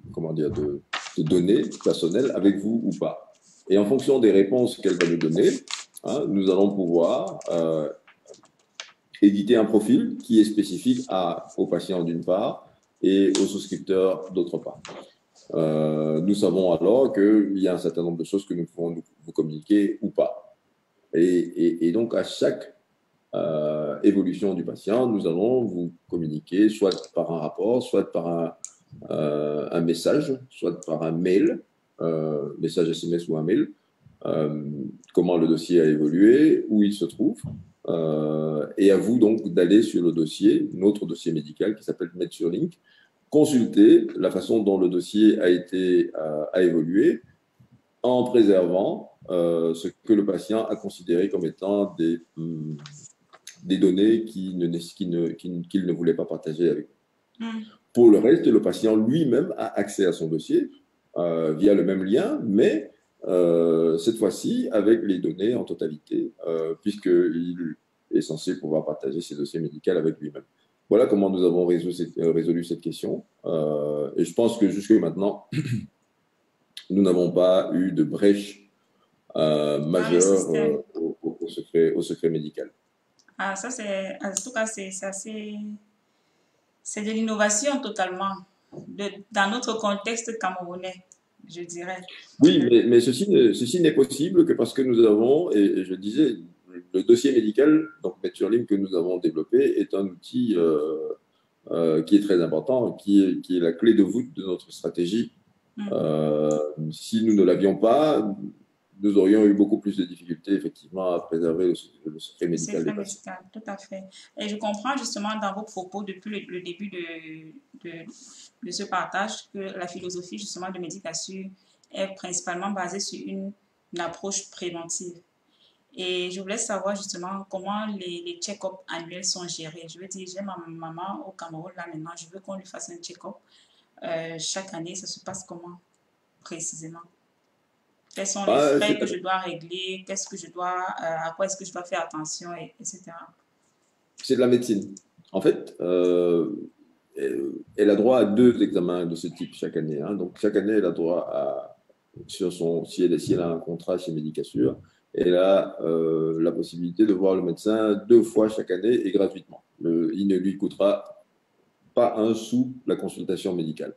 données personnelles avec vous ou pas? Et en fonction des réponses qu'elle va nous donner, nous allons pouvoir éditer un profil qui est spécifique aux patients d'une part et aux souscripteurs d'autre part. Nous savons alors qu'il y a un certain nombre de choses que nous pouvons vous communiquer ou pas. Et donc, à chaque évolution du patient, nous allons vous communiquer soit par un rapport, soit par un message, soit par un mail, message SMS ou un mail, comment le dossier a évolué, où il se trouve, et à vous donc d'aller sur le dossier, notre dossier médical qui s'appelle MedSurLink, consulter la façon dont le dossier a évolué en préservant ce que le patient a considéré comme étant des données qu'il ne voulait pas partager avec nous. Pour le reste, le patient lui-même a accès à son dossier via le même lien, mais cette fois-ci avec les données en totalité, puisqu'il est censé pouvoir partager ses dossiers médicaux avec lui-même. Voilà comment nous avons résolu cette question. Et je pense que jusque maintenant, nous n'avons pas eu de brèche majeure au secret médical. Ah, ça, en tout cas, c'est assez... C'est de l'innovation totalement, dans notre contexte camerounais, je dirais. Oui, mais ceci n'est possible que parce que nous avons, et je disais, le dossier médical, donc MedSurLink que nous avons développé, est un outil qui est très important, qui est la clé de voûte de notre stratégie. Si nous ne l'avions pas, nous aurions eu beaucoup plus de difficultés, effectivement, à préserver le secret médical des patients. Tout à fait. Et je comprends justement dans vos propos depuis le début de ce partage que la philosophie justement de Médicassure est principalement basée sur une approche préventive. Et je voulais savoir justement comment les check-up annuels sont gérés. Je veux dire, j'ai ma maman au Cameroun là maintenant, je veux qu'on lui fasse un check-up. Chaque année, ça se passe comment précisément? Quels sont les frais que je dois régler? Qu'est-ce que je dois, à quoi est-ce que je dois faire attention, etc. C'est de la médecine. En fait, elle a droit à 2 examens de ce type chaque année. Donc, chaque année, elle a droit si elle a un contrat chez Medicassure, elle a la possibilité de voir le médecin 2 fois chaque année et gratuitement. Il ne lui coûtera pas un sou la consultation médicale.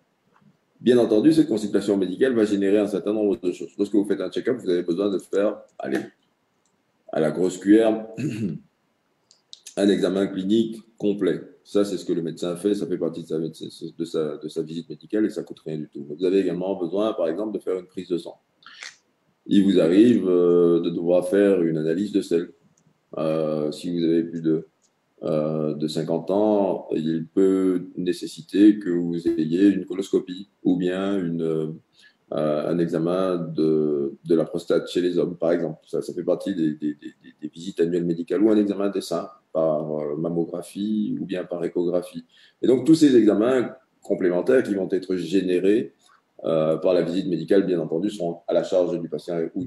Bien entendu, cette consultation médicale va générer un certain nombre de choses. Lorsque vous faites un check-up, vous avez besoin de faire, allez, à la grosse cuillère, un examen clinique complet. Ça, c'est ce que le médecin fait, ça fait partie de sa visite médicale et ça coûte rien du tout. Vous avez également besoin, par exemple, de faire une prise de sang. Il vous arrive de devoir faire une analyse de sel. Si vous avez plus de 50 ans, il peut nécessiter que vous ayez une coloscopie ou bien un examen de la prostate chez les hommes, par exemple. Ça fait partie des visites annuelles médicales ou un examen des seins par mammographie ou bien par échographie. Et donc, tous ces examens complémentaires qui vont être générés par la visite médicale, bien entendu, seront à la charge du patient ou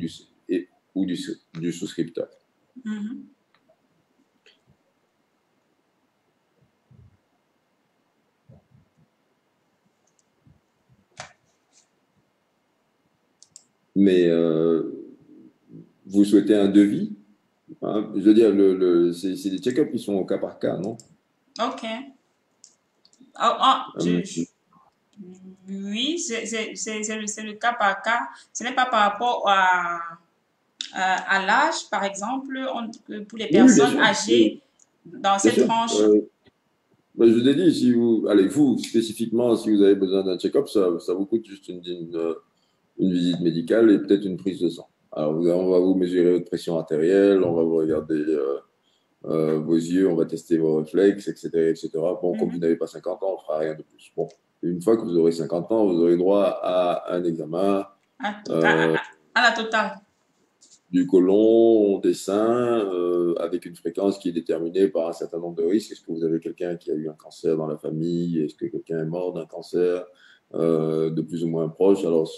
du souscripteur. Mhm. Mais vous souhaitez un devis, hein? Je veux dire, c'est des check-ups qui sont au cas par cas, non? Ok. Euh, Oui, c'est le cas par cas. Ce n'est pas par rapport à l'âge, par exemple, pour les oui, bien personnes sûr. âgées dans Bien cette sûr. tranche. Ben, je vous ai dit, si vous, allez, vous, spécifiquement, si vous avez besoin d'un check-up, ça vous coûte juste une visite médicale et peut-être une prise de sang. Alors, on va vous mesurer votre pression artérielle, on va vous regarder vos yeux, on va tester vos réflexes, etc., etc. Bon, comme vous Mhm. n'avez pas 50 ans, on ne fera rien de plus. Bon, une fois que vous aurez 50 ans, vous aurez droit à un examen euh, À la totale. du côlon, des seins, avec une fréquence qui est déterminée par un certain nombre de risques. Est-ce que vous avez quelqu'un qui a eu un cancer dans la famille? Est-ce que quelqu'un est mort d'un cancer de plus ou moins proche? Alors,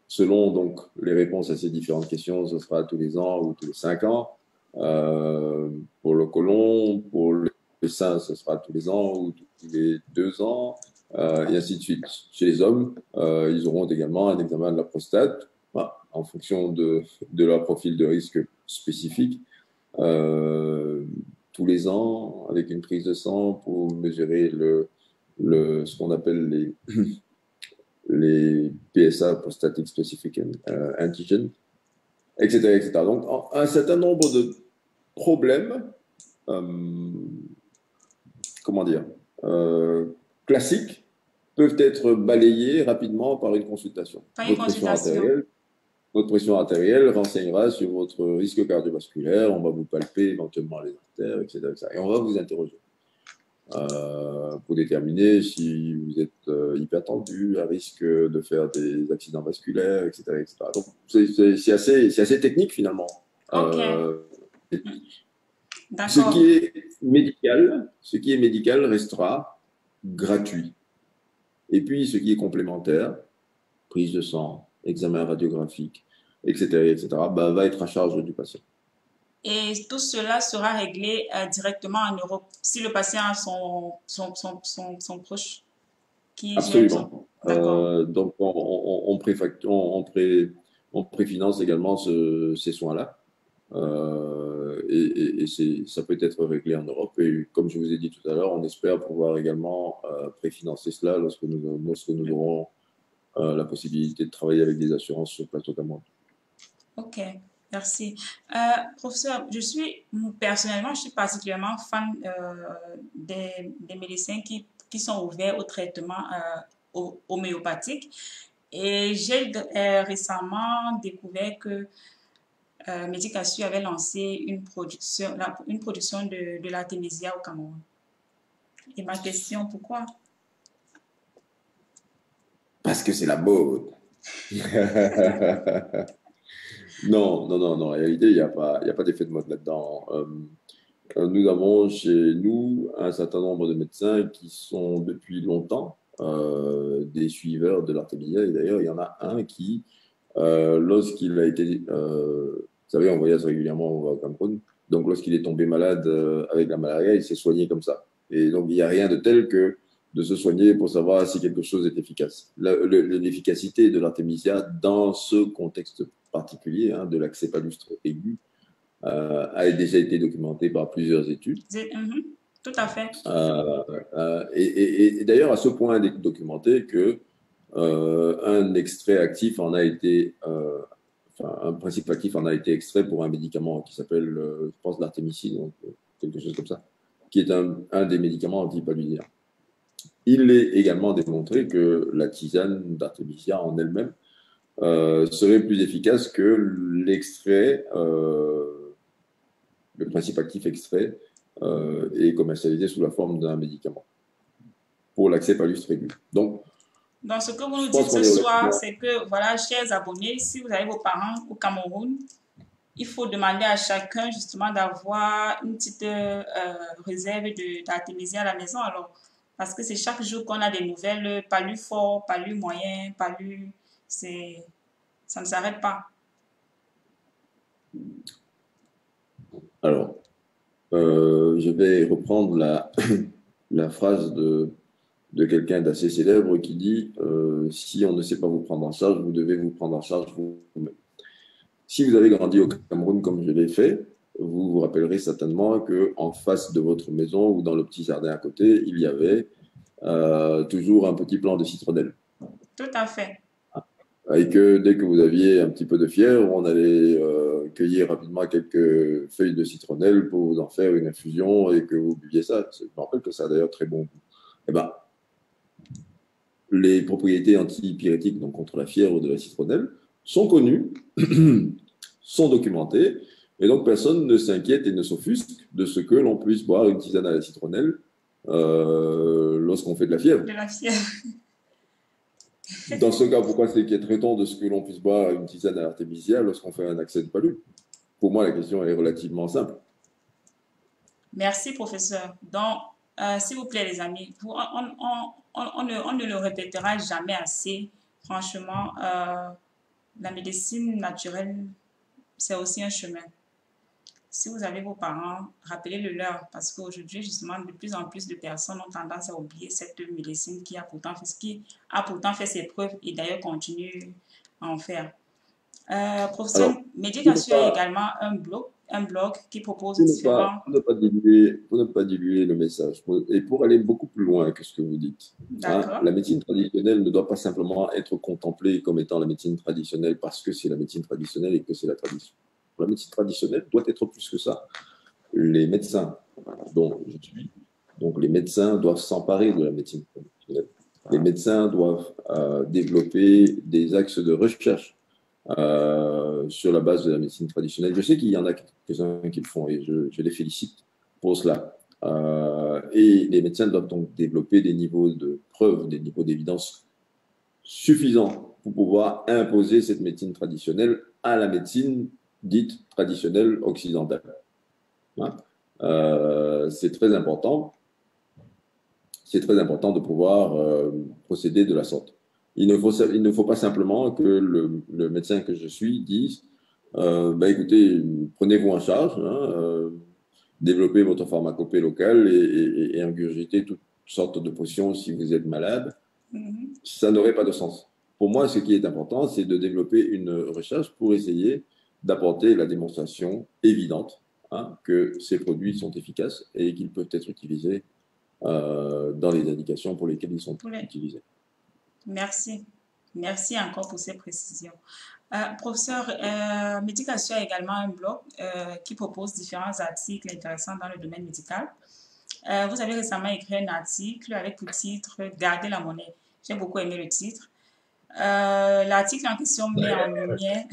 selon donc les réponses à ces différentes questions, ce sera tous les ans ou tous les 5 ans. Pour le côlon, pour les seins, ce sera tous les ans ou tous les 2 ans, et ainsi de suite. Chez les hommes, ils auront également un examen de la prostate, en fonction de leur profil de risque spécifique, tous les ans, avec une prise de sang pour mesurer ce qu'on appelle les PSA, Prostatic Specific Antigen, etc., etc. Donc, un certain nombre de problèmes, comment dire, classiques, peuvent être balayés rapidement par une consultation. Pas une consultation. Votre pression artérielle renseignera sur votre risque cardiovasculaire, on va vous palper éventuellement les artères, etc., etc. Et on va vous interroger pour déterminer si vous êtes hypertendu, à risque de faire des accidents vasculaires, etc., etc. Donc, c'est assez technique finalement. Ok, Ce d'accord. qui est médical restera gratuit. Et puis, ce qui est complémentaire, prise de sang, examen radiographique, etc., etc., bah, va être à charge du patient. Et tout cela sera réglé directement en Europe si le patient a son proche qui gère son. Absolument. D'accord. Donc, on préfinance également ces soins-là. Et ça peut être réglé en Europe. Et comme je vous ai dit tout à l'heure, on espère pouvoir également préfinancer cela lorsque nous aurons la possibilité de travailler avec des assurances sur plateau d'amende. Ok, merci. Professeur, personnellement, je suis particulièrement fan des médecins qui sont ouverts au traitement homéopathique. Et j'ai récemment découvert que Medicassure avait lancé une production de l'artémisia au Cameroun. Et ma question, pourquoi? Parce que c'est la mode. Non, non, non, non. En réalité, il n'y a pas d'effet de mode là-dedans. Nous avons chez nous un certain nombre de médecins qui sont depuis longtemps des suiveurs de l'artémisia. Et d'ailleurs, il y en a un qui, lorsqu'il a été... vous savez, on voyage régulièrement au Cameroun. Donc, lorsqu'il est tombé malade avec la malaria, il s'est soigné comme ça. Et donc, il n'y a rien de tel que de se soigner pour savoir si quelque chose est efficace. L'efficacité de l'artémisia dans ce contexte particulier de l'accès palustre aigu a déjà été documentée par plusieurs études. Tout à fait. Et d'ailleurs, à ce point documenté que un extrait actif en a été, un principe actif en a été extrait pour un médicament qui s'appelle, je pense, l'artémicine, donc quelque chose comme ça, qui est un des médicaments antipaludisants. Il est également démontré que la tisane d'artémisia en elle-même serait plus efficace que l'extrait, le principe actif extrait, est commercialisé sous la forme d'un médicament pour l'accès palustre aigu. Donc, ce que vous nous dites ce soir, c'est que, voilà, chers abonnés, si vous avez vos parents au Cameroun, il faut demander à chacun justement d'avoir une petite réserve d'artémisia à la maison. Alors, parce que c'est chaque jour qu'on a des nouvelles, palud fort, palud moyen, palud, ça ne s'arrête pas. Alors, je vais reprendre la phrase de quelqu'un d'assez célèbre qui dit si on ne sait pas vous prendre en charge, vous devez vous prendre en charge vous-même. Si vous avez grandi au Cameroun comme je l'ai fait, vous vous rappellerez certainement qu'en face de votre maison ou dans le petit jardin à côté, il y avait toujours un petit plant de citronnelle. Tout à fait. Et que dès que vous aviez un petit peu de fièvre, on allait cueillir rapidement quelques feuilles de citronnelle pour vous en faire une infusion et que vous buviez ça. Je me rappelle que ça a d'ailleurs très bon goût. Eh ben, les propriétés antipyrétiques, donc contre la fièvre de la citronnelle, sont connues, sont documentées, et donc personne ne s'inquiète et ne s'offusque de ce que l'on puisse boire une tisane à la citronnelle lorsqu'on fait de la fièvre. De la fièvre. Dans ce cas, pourquoi s'inquiéterait-on de ce que l'on puisse boire une tisane à l'artémisia lorsqu'on fait un accès de palu? Pour moi, la question est relativement simple. Merci, professeur. Donc, s'il vous plaît, les amis, on ne le répétera jamais assez. Franchement, la médecine naturelle, c'est aussi un chemin. Si vous avez vos parents, rappelez-le leur, parce qu'aujourd'hui, justement, de plus en plus de personnes ont tendance à oublier cette médecine qui a pourtant fait ses preuves et d'ailleurs continue à en faire. Professeur, Alors, Médication est également un blog qui propose différents... Pour ne pas diluer le message, et pour aller beaucoup plus loin que ce que vous dites. La médecine traditionnelle ne doit pas simplement être contemplée comme étant la médecine traditionnelle parce que c'est la médecine traditionnelle et que c'est la tradition. La médecine traditionnelle doit être plus que ça. Les médecins dont je suis, donc les médecins doivent s'emparer de la médecine traditionnelle. Les médecins doivent développer des axes de recherche sur la base de la médecine traditionnelle. Je sais qu'il y en a quelques-uns qui le font et je les félicite pour cela. Et les médecins doivent donc développer des niveaux de preuve, des niveaux d'évidence suffisants pour pouvoir imposer cette médecine traditionnelle à la médecine dite traditionnelle occidentale. C'est très important. C'est très important de pouvoir procéder de la sorte. Il ne faut pas simplement que le médecin que je suis dise écoutez, prenez-vous en charge, développez votre pharmacopée locale et ingurgitez toutes sortes de potions si vous êtes malade. Ça n'aurait pas de sens. Pour moi, ce qui est important, c'est de développer une recherche pour essayer d'apporter la démonstration évidente que ces produits sont efficaces et qu'ils peuvent être utilisés dans les indications pour lesquelles ils sont utilisés. Merci. Merci encore pour ces précisions. Professeur, Médication a également un blog qui propose différents articles intéressants dans le domaine médical. Vous avez récemment écrit un article avec pour titre « Garder la monnaie ». J'ai beaucoup aimé le titre. L'article en question met en lumière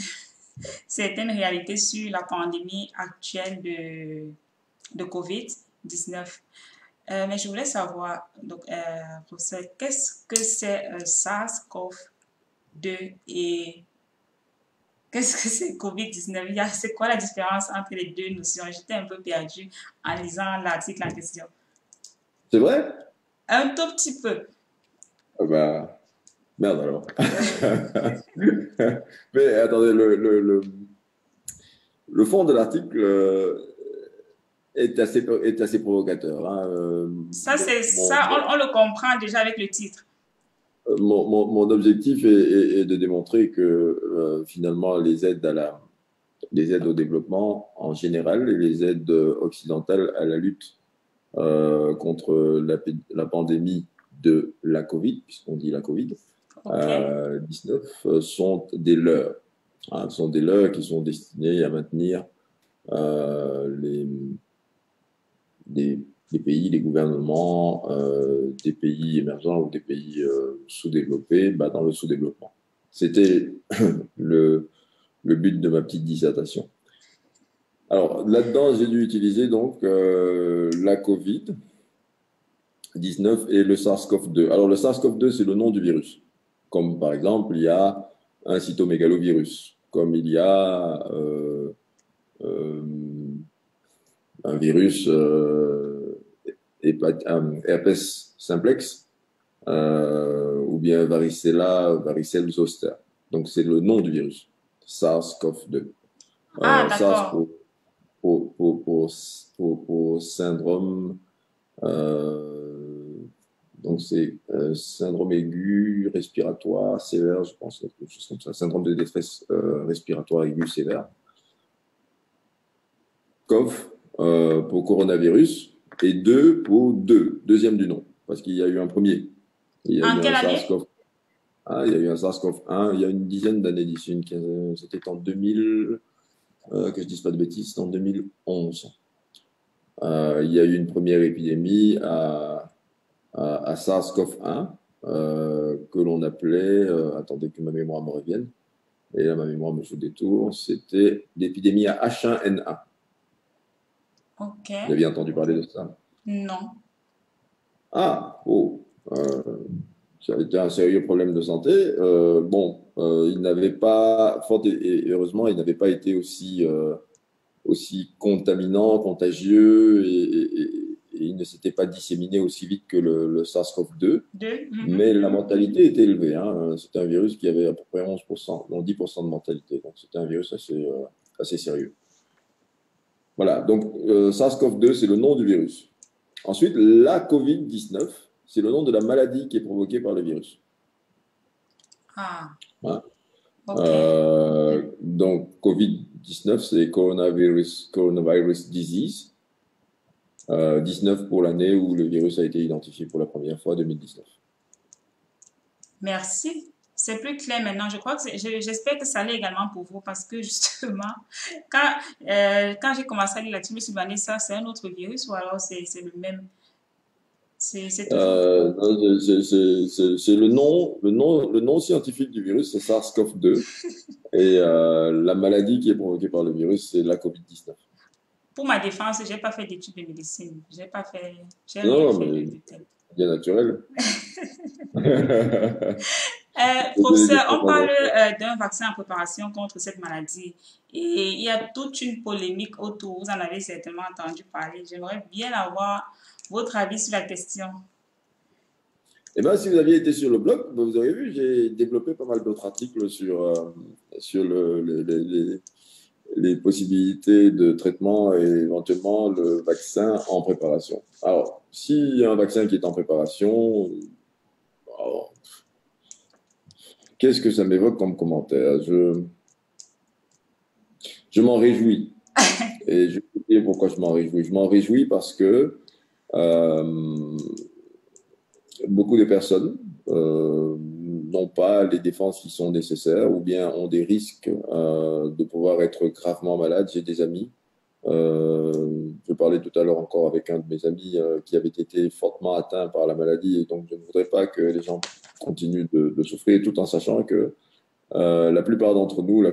certaines réalités sur la pandémie actuelle de COVID-19. Mais je voulais savoir, donc, professeur, qu'est-ce que c'est SARS-CoV-2 et qu'est-ce que c'est COVID-19? C'est quoi la différence entre les deux notions? J'étais un peu perdue en lisant l'article en question. C'est vrai? Un tout petit peu. Merde alors. Mais attendez, le fond de l'article est assez provocateur. Hein. Ça, on le comprend déjà avec le titre. Mon objectif est de démontrer que finalement les aides au développement en général et les aides occidentales à la lutte contre la pandémie de la Covid, puisqu'on dit la Covid, Okay. 19, sont des leurres. Hein, sont des leurres qui sont destinés à maintenir des pays, des gouvernements, des pays émergents ou des pays sous-développés dans le sous-développement. C'était le but de ma petite dissertation. Alors, là-dedans, j'ai dû utiliser donc la Covid-19 et le SARS-CoV-2. Alors, le SARS-CoV-2, c'est le nom du virus. Comme par exemple, il y a un cytomégalovirus, comme il y a un virus herpès simplex ou bien varicelle zoster. Donc, c'est le nom du virus, SARS-CoV-2. Ah, SARS d'accord. pour syndrome, donc c'est syndrome aigu respiratoire sévère, je pense, quelque chose comme ça, syndrome de détresse respiratoire aigu sévère. CoV pour coronavirus et 2 pour deuxième du nom, parce qu'il y a eu un premier. Il y a En eu quelle un année? SARS-CoV. Il y a eu un SARS-CoV-1 il y a une dizaine d'années d'ici, c'était en 2000, que je dise pas de bêtises, c'était en 2011. Il y a eu une première épidémie à SARS-CoV-1 que l'on appelait, attendez que ma mémoire me revienne, et là ma mémoire me joue des tours, c'était l'épidémie à H1N1. Ok. Vous avez entendu parler de ça? Non. Ça a été un sérieux problème de santé. Il n'avait pas, fort et heureusement, il n'avait pas été aussi contaminant, contagieux et il ne s'était pas disséminé aussi vite que le SARS-CoV-2. Mais la mortalité était élevée. Hein. C'était un virus qui avait à peu près 11%, non 10% de mortalité. Donc c'était un virus assez sérieux. Voilà, donc SARS-CoV-2, c'est le nom du virus. Ensuite, la COVID-19, c'est le nom de la maladie qui est provoquée par le virus. Ah, Hein? ok. Donc, COVID-19, c'est coronavirus disease. 19 pour l'année où le virus a été identifié pour la première fois, 2019. Merci. C'est plus clair maintenant. Je crois que j'espère que ça l'est également pour vous parce que justement, quand, quand j'ai commencé à lire là-dessus, je me suis demandé ça, c'est un autre virus ou alors c'est le même. C'est toujours. Non, c'est le nom scientifique du virus, c'est SARS-CoV-2. Et la maladie qui est provoquée par le virus, c'est la COVID-19. Pour ma défense, j'ai pas fait d'études de médecine. J'ai pas fait. J'ai rien Non, fait mais de tel. bien naturel. Professeur, on parle d'un vaccin en préparation contre cette maladie et il y a toute une polémique autour. Vous en avez certainement entendu parler. J'aimerais bien avoir votre avis sur la question. Eh bien, si vous aviez été sur le blog, vous auriez vu, j'ai développé pas mal d'autres articles sur les possibilités de traitement et éventuellement le vaccin en préparation. Alors, s'il y a un vaccin qui est en préparation, alors, qu'est-ce que ça m'évoque comme commentaire? Je m'en réjouis. Et je vais vous dire pourquoi je m'en réjouis. Je m'en réjouis parce que beaucoup de personnes n'ont pas les défenses qui sont nécessaires ou bien ont des risques de pouvoir être gravement malades. J'ai des amis. Je parlais tout à l'heure encore avec un de mes amis qui avait été fortement atteint par la maladie et donc je ne voudrais pas que les gens continuent de souffrir tout en sachant que la plupart d'entre nous,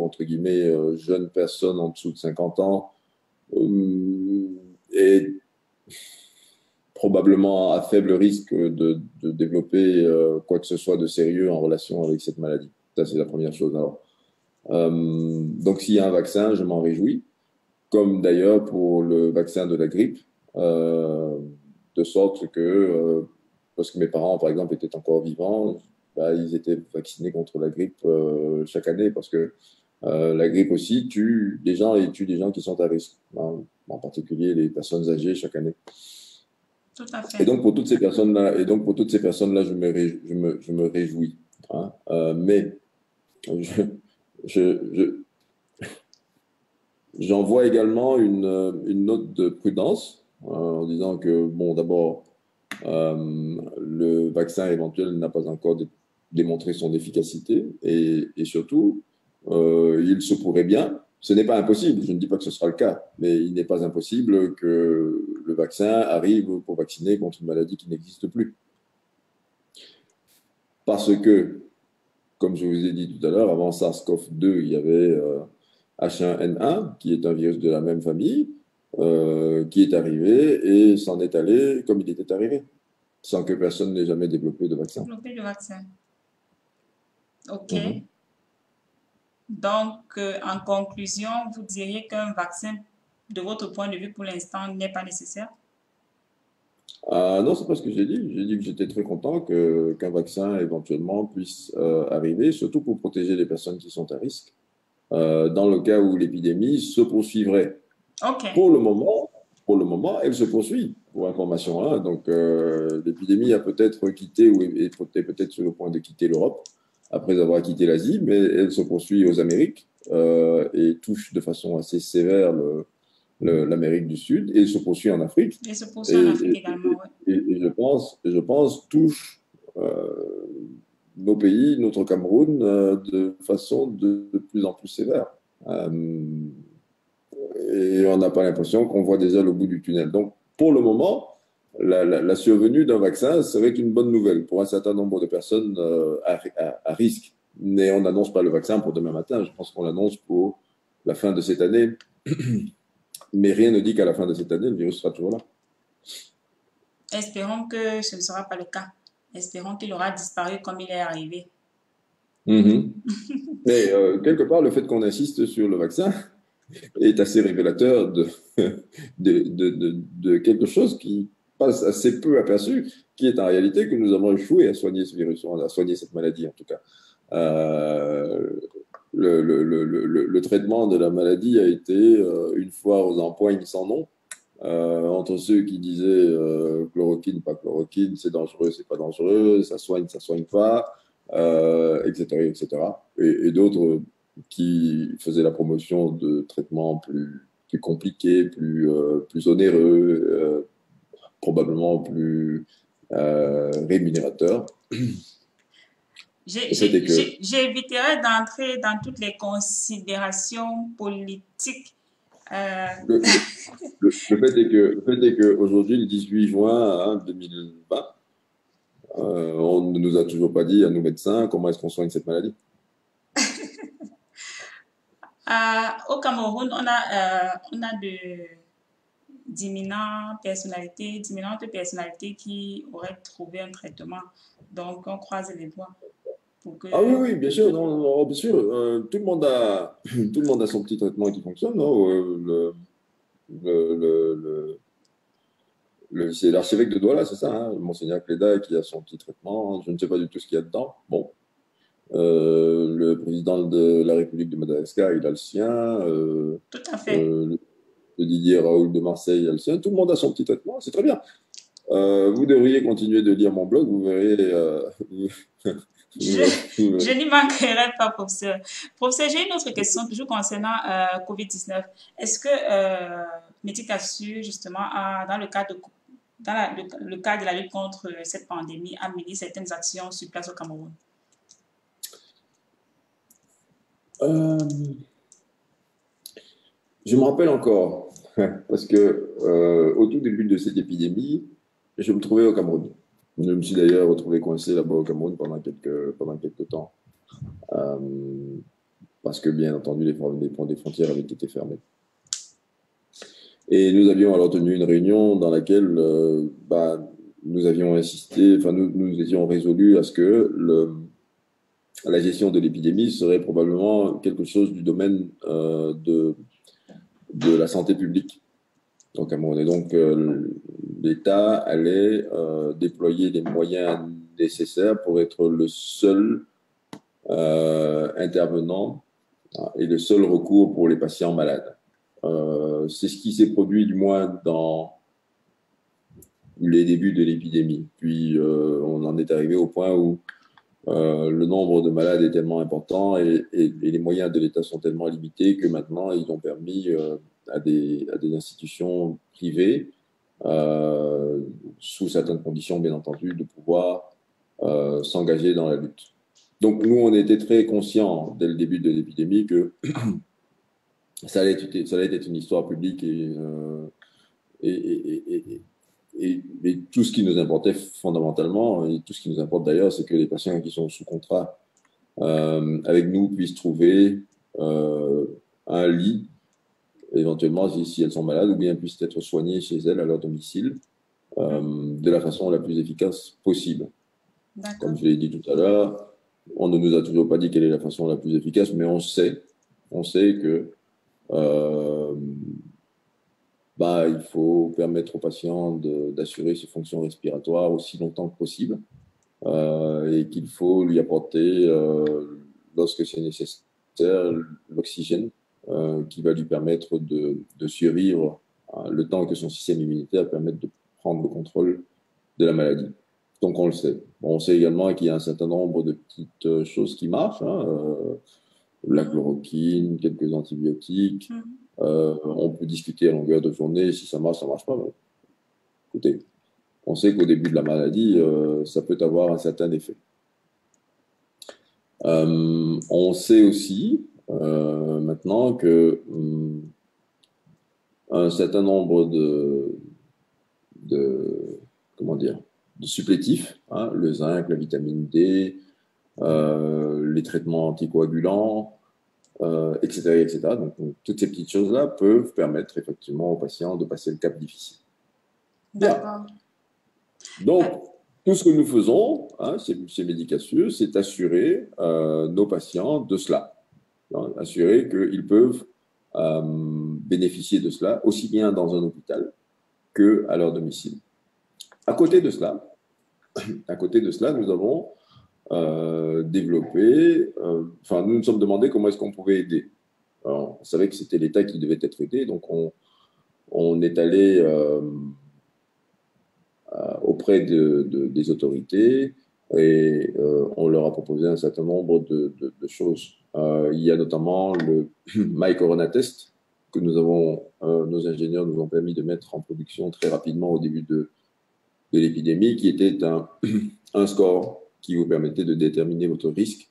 entre guillemets, jeunes personnes en dessous de 50 ans, est probablement à faible risque de développer quoi que ce soit de sérieux en relation avec cette maladie. Ça, c'est la première chose. Alors, donc, s'il y a un vaccin, je m'en réjouis, comme d'ailleurs pour le vaccin de la grippe, de sorte que, parce que mes parents, par exemple, étaient encore vivants, ils étaient vaccinés contre la grippe chaque année, parce que la grippe aussi tue des gens et tue des gens qui sont à risque. Hein. en particulier les personnes âgées chaque année. Tout à fait. Et donc pour toutes ces personnes-là, je me réjouis. Hein. Mais j'en vois également une note de prudence en disant que, bon, d'abord, le vaccin éventuel n'a pas encore démontré son efficacité et surtout, il se pourrait bien, ce n'est pas impossible, je ne dis pas que ce sera le cas, mais il n'est pas impossible que le vaccin arrive pour vacciner contre une maladie qui n'existe plus. Parce que, comme je vous ai dit tout à l'heure, avant SARS-CoV-2, il y avait H1N1, qui est un virus de la même famille, qui est arrivé et s'en est allé comme il était arrivé, sans que personne n'ait jamais développé de vaccin. Développer le vaccin. OK. Mhm. Donc, en conclusion, vous diriez qu'un vaccin, de votre point de vue, pour l'instant, n'est pas nécessaire? Non, c'est pas ce que j'ai dit. J'ai dit que j'étais très content qu'un vaccin éventuellement puisse arriver, surtout pour protéger les personnes qui sont à risque, dans le cas où l'épidémie se poursuivrait. OK. Pour le moment, elle se poursuit, pour information. Hein. Donc, l'épidémie a peut-être quitté ou est peut-être sur le point de quitter l'Europe après avoir quitté l'Asie, mais elle se poursuit aux Amériques et touche de façon assez sévère l'Amérique du Sud et se poursuit en Afrique. Et se poursuit en Afrique également, oui. Et je pense touche nos pays, notre Cameroun, de façon de plus en plus sévère. Et on n'a pas l'impression qu'on voit déjà le bout du tunnel. Donc, pour le moment, la survenue d'un vaccin serait une bonne nouvelle pour un certain nombre de personnes à risque. Mais on n'annonce pas le vaccin pour demain matin. Je pense qu'on l'annonce pour la fin de cette année. Mais rien ne dit qu'à la fin de cette année, le virus sera toujours là. Espérons que ce ne sera pas le cas. Espérons qu'il aura disparu comme il est arrivé. Mm-hmm. Mais quelque part, le fait qu'on insiste sur le vaccin est assez révélateur de quelque chose qui passe assez peu aperçu, qui est en réalité que nous avons échoué à soigner ce virus, à soigner cette maladie en tout cas. Le traitement de la maladie a été une fois aux empoignes sans nom, entre ceux qui disaient chloroquine, pas chloroquine, c'est dangereux, c'est pas dangereux, ça soigne pas, etc., etc. Et d'autres qui faisaient la promotion de traitements plus compliqués, plus onéreux, probablement plus rémunérateurs. J'éviterai d'entrer dans toutes les considérations politiques. Le fait est qu'aujourd'hui, le 18 juin 2020, on ne nous a toujours pas dit à nous médecins comment est-ce qu'on soigne cette maladie. Au Cameroun, on a d'imminentes personnalités qui auraient trouvé un traitement. Donc, on croise les doigts. Ah oui, bien sûr, non, bien sûr. Tout le monde a son petit traitement qui fonctionne. Non c'est l'archevêque de Douala, c'est ça, hein, Monseigneur Cléda qui a son petit traitement. Je ne sais pas du tout ce qu'il y a dedans. Bon. Le président de la République de Madagascar, il a le sien. Tout à fait. Le Didier Raoult de Marseille a le sien. Tout le monde a son petit traitement. C'est très bien. Vous devriez continuer de lire mon blog. Vous verrez. Je n'y manquerai pas, professeur. Professeur, j'ai une autre question toujours concernant COVID-19. Est-ce que Médicassure, justement, dans le cadre de la lutte contre cette pandémie, a mené certaines actions sur place au Cameroun? Je me rappelle encore, parce que au tout début de cette épidémie, je me trouvais au Cameroun. Je me suis d'ailleurs retrouvé coincé là-bas au Cameroun pendant quelques temps, parce que bien entendu les ponts des frontières avaient été fermés. Et nous avions alors tenu une réunion dans laquelle nous avions insisté, enfin nous étions résolus à ce que la gestion de l'épidémie serait probablement quelque chose du domaine de la santé publique au Cameroun. Et donc, l'État allait déployer les moyens nécessaires pour être le seul intervenant et le seul recours pour les patients malades. C'est ce qui s'est produit du moins dans les débuts de l'épidémie. Puis on en est arrivé au point où le nombre de malades est tellement important et les moyens de l'État sont tellement limités que maintenant ils ont permis à des institutions privées, sous certaines conditions bien entendu, de pouvoir s'engager dans la lutte. Donc nous, on était très conscients dès le début de l'épidémie que ça allait être une histoire publique et, et, et, et tout ce qui nous importait fondamentalement, et tout ce qui nous importe d'ailleurs, c'est que les patients qui sont sous contrat avec nous puissent trouver un lit, éventuellement si elles sont malades, ou bien puissent être soignées chez elles à leur domicile de la façon la plus efficace possible. Comme je l'ai dit tout à l'heure, on ne nous a toujours pas dit quelle est la façon la plus efficace, mais on sait que il faut permettre aux patients d'assurer ses fonctions respiratoires aussi longtemps que possible et qu'il faut lui apporter, lorsque c'est nécessaire, l'oxygène qui va lui permettre de survivre le temps que son système immunitaire permette de prendre le contrôle de la maladie. Donc on le sait. On sait également qu'il y a un certain nombre de petites choses qui marchent, la chloroquine, quelques antibiotiques. On peut discuter à longueur de journée si ça marche pas. Mais écoutez, on sait qu'au début de la maladie, ça peut avoir un certain effet. On sait aussi maintenant que un certain nombre de supplétifs, le zinc, la vitamine D, les traitements anticoagulants, etc. Donc, toutes ces petites choses-là peuvent permettre effectivement aux patients de passer le cap difficile. D'accord. Donc, tout ce que nous faisons, chez Médicassure, c'est assurer nos patients de cela. Assurer qu'ils peuvent bénéficier de cela aussi bien dans un hôpital qu'à leur domicile. À côté de cela, nous avons développé, nous nous sommes demandé comment est-ce qu'on pouvait aider. Alors, on savait que c'était l'État qui devait être aidé, donc on est allé auprès des autorités et on leur a proposé un certain nombre de choses. Il y a notamment le My Corona Test que nos ingénieurs nous ont permis de mettre en production très rapidement au début de l'épidémie, qui était un score qui vous permettait de déterminer votre risque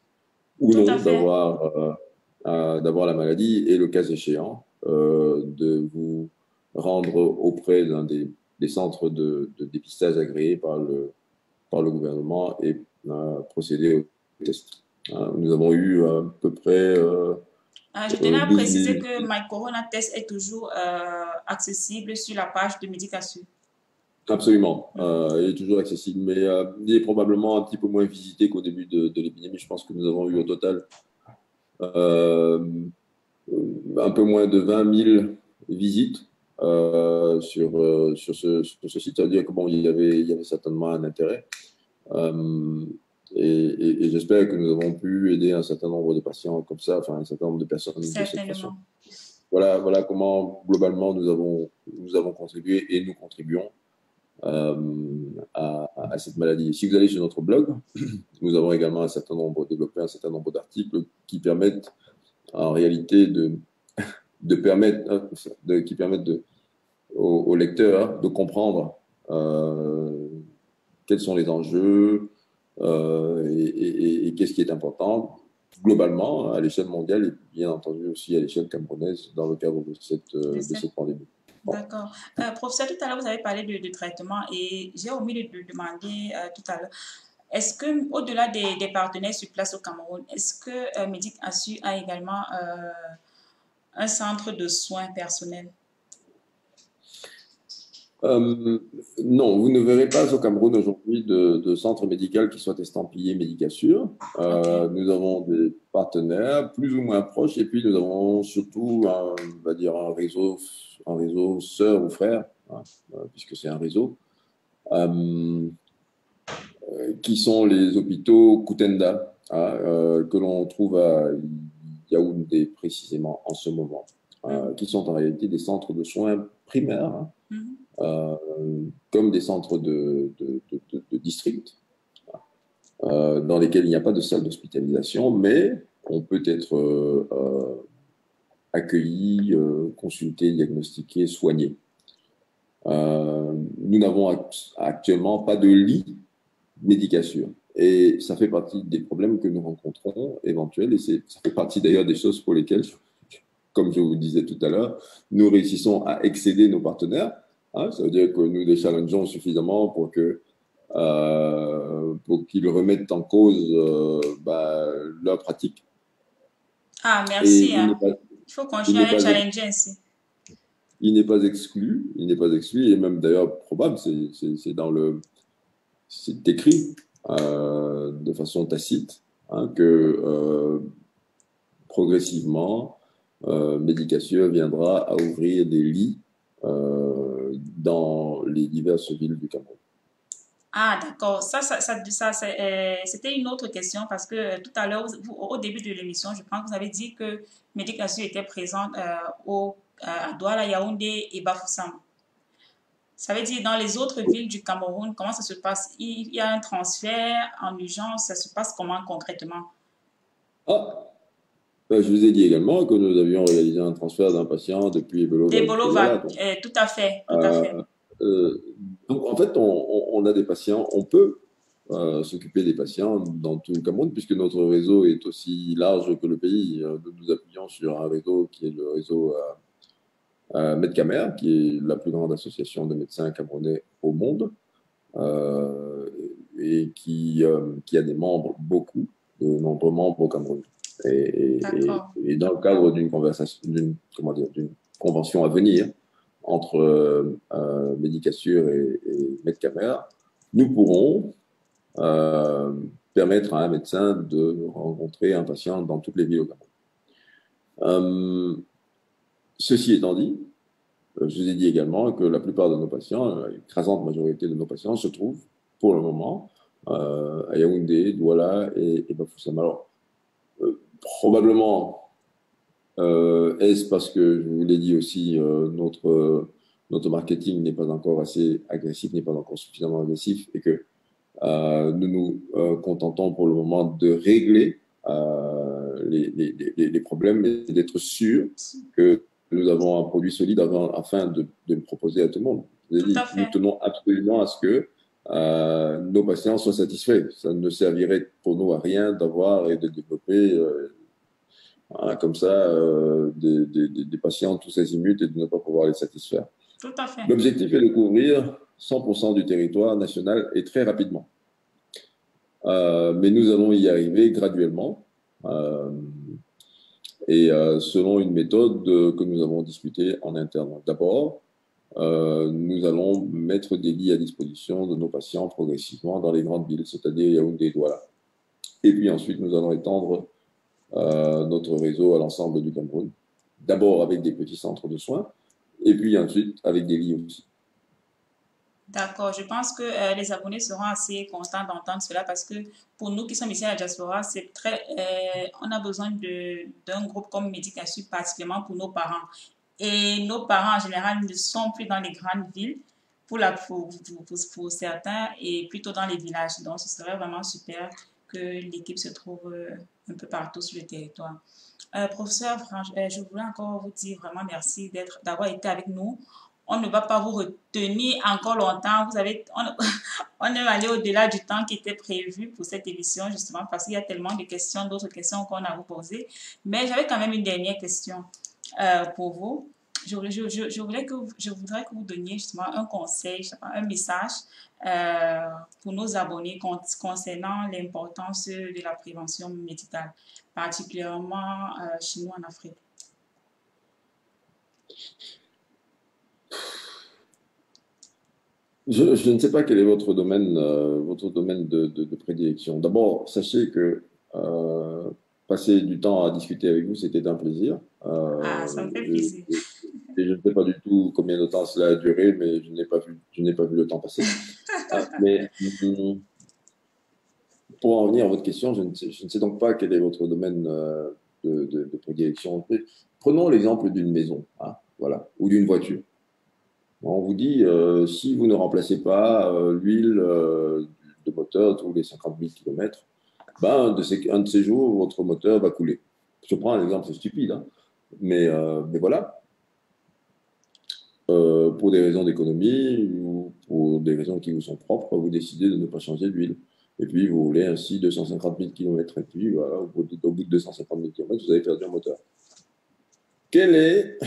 ou non d'avoir la maladie et, le cas échéant, de vous rendre auprès d'un des centres de dépistage agréés par le gouvernement et procéder au test. Nous avons eu à peu près... je tenais à préciser que My Corona Test est toujours accessible sur la page de Médicassure. Absolument, il est toujours accessible, mais il est probablement un petit peu moins visité qu'au début de l'épidémie. Je pense que nous avons eu au total un peu moins de 20 000 visites sur ce site. Ça veut dire que il y avait certainement un intérêt. Et j'espère que nous avons pu aider un certain nombre de patients comme ça, un certain nombre de personnes de cette façon. Voilà comment globalement nous avons contribué et nous contribuons à cette maladie. Si vous allez sur notre blog, nous avons également développé un certain nombre d'articles qui permettent en réalité aux lecteurs de comprendre quels sont les enjeux et qu'est-ce qui est important globalement à l'échelle mondiale et bien entendu aussi à l'échelle camerounaise dans le cadre de cette pandémie. D'accord. Professeur, tout à l'heure, vous avez parlé de traitement et j'ai omis de demander tout à l'heure, est-ce qu'au-delà des partenaires sur place au Cameroun, est-ce que Médicassure a également un centre de soins personnels? Non, vous ne verrez pas au Cameroun aujourd'hui de centre médical qui soit estampillé Médicassure. Nous avons des partenaires plus ou moins proches et puis nous avons surtout, on va dire, un réseau sœur ou frère, puisque c'est un réseau, qui sont les hôpitaux Kutenda, que l'on trouve à Yaoundé précisément en ce moment. qui sont en réalité des centres de soins primaires, hein, Mhm. euh, comme des centres de district, dans lesquels il n'y a pas de salle d'hospitalisation, mais on peut être accueilli, consulté, diagnostiqué, soigné. Nous n'avons actuellement pas de lit médication. Et ça fait partie des problèmes que nous rencontrons éventuels, et ça fait partie d'ailleurs des choses pour lesquelles, comme je vous disais tout à l'heure, nous réussissons à excéder nos partenaires. Hein, ça veut dire que nous les challengeons suffisamment pour qu'ils remettent en cause leur pratique. Ah, Et merci, hein. Il faut il continuer n'est à les pas, challenger ainsi. il n'est pas exclu, et même d'ailleurs probable, c'est écrit de façon tacite, hein, que progressivement, Médicasure viendra à ouvrir des lits dans les diverses villes du Cameroun. Ah, d'accord. C'était une autre question parce que tout à l'heure, au début de l'émission, je pense que vous avez dit que Médication était présente à Douala, Yaoundé et Bafoussam. Ça veut dire dans les autres villes du Cameroun, comment ça se passe? Il y a un transfert en urgence, ça se passe comment concrètement? Ah, je vous ai dit également que nous avions réalisé un transfert d'un patient depuis Eboloba Des jusqu'à Douala. Bolova, Donc, tout à fait, tout à fait. euh, donc, en fait, on a des patients, on peut s'occuper des patients dans tout le Cameroun, puisque notre réseau est aussi large que le pays. Nous nous appuyons sur un réseau qui est le réseau Medcamer, qui est la plus grande association de médecins camerounais au monde, euh, et qui a des membres, beaucoup de nombreux membres au Cameroun. D'accord. Et dans le cadre d'une conversation, d'une convention à venir entre Médicasure et Medcamer, nous pourrons permettre à un médecin de rencontrer un patient dans toutes les villes au Cameroun. Ceci étant dit, je vous ai dit également que la plupart de nos patients, l'écrasante majorité de nos patients, se trouvent pour le moment à Yaoundé, Douala et Bafoussam. Alors, probablement, est-ce parce que, je vous l'ai dit aussi, notre marketing n'est pas encore assez agressif, n'est pas encore suffisamment agressif, et que nous nous contentons pour le moment de régler les problèmes et d'être sûr que nous avons un produit solide afin de le proposer à tout le monde. Je vous ai Tout dit, à nous fait. tenons absolument à ce que nos patients soient satisfaits. Ça ne servirait pour nous à rien d'avoir et de développer comme ça des patients tous azimuts et de ne pas pouvoir les satisfaire. Tout à fait. L'objectif est de couvrir 100% du territoire national et très rapidement. Mais nous allons y arriver graduellement et selon une méthode que nous avons discutée en interne. D'abord, nous allons mettre des lits à disposition de nos patients progressivement dans les grandes villes, c'est-à-dire Yaoundé et Douala. Et puis ensuite, nous allons étendre notre réseau à l'ensemble du Cameroun. D'abord avec des petits centres de soins, et puis ensuite avec des lits aussi. D'accord, je pense que les abonnés seront assez contents d'entendre cela parce que pour nous qui sommes ici à la diaspora, on a besoin d'un groupe comme Médicasure, particulièrement pour nos parents. Et nos parents en général ne sont plus dans les grandes villes pour certains et plutôt dans les villages. Donc ce serait vraiment super que l'équipe se trouve un peu partout sur le territoire. Professeur, je voulais encore vous dire vraiment merci d'avoir été avec nous. On ne va pas vous retenir encore longtemps. On est allé au-delà du temps qui était prévu pour cette émission, justement, parce qu'il y a tellement de questions, d'autres questions qu'on a à vous poser. Mais j'avais quand même une dernière question pour vous. Je voudrais que vous donniez justement un conseil, un message pour nos abonnés concernant l'importance de la prévention médicale, particulièrement chez nous en Afrique. Je ne sais pas quel est votre domaine de prédilection. D'abord, sachez que passer du temps à discuter avec vous, c'était un plaisir. Ah, ça me fait plaisir. Et je ne sais pas du tout combien de temps cela a duré, mais je n'ai pas vu le temps passer. Mais pour en revenir à votre question, je ne sais donc pas quel est votre domaine de prédilection. Prenons l'exemple d'une maison, hein, voilà, ou d'une voiture. On vous dit, si vous ne remplacez pas l'huile de moteur tous les 50 000 km, ben, un de ces jours, votre moteur va couler. Je prends un exemple stupide, hein, mais voilà. Pour des raisons d'économie ou pour des raisons qui vous sont propres, vous décidez de ne pas changer d'huile. Et puis, vous roulez ainsi 250 000 km. Et puis, voilà, au bout de 250 000 km, vous avez perdu un moteur. Quel est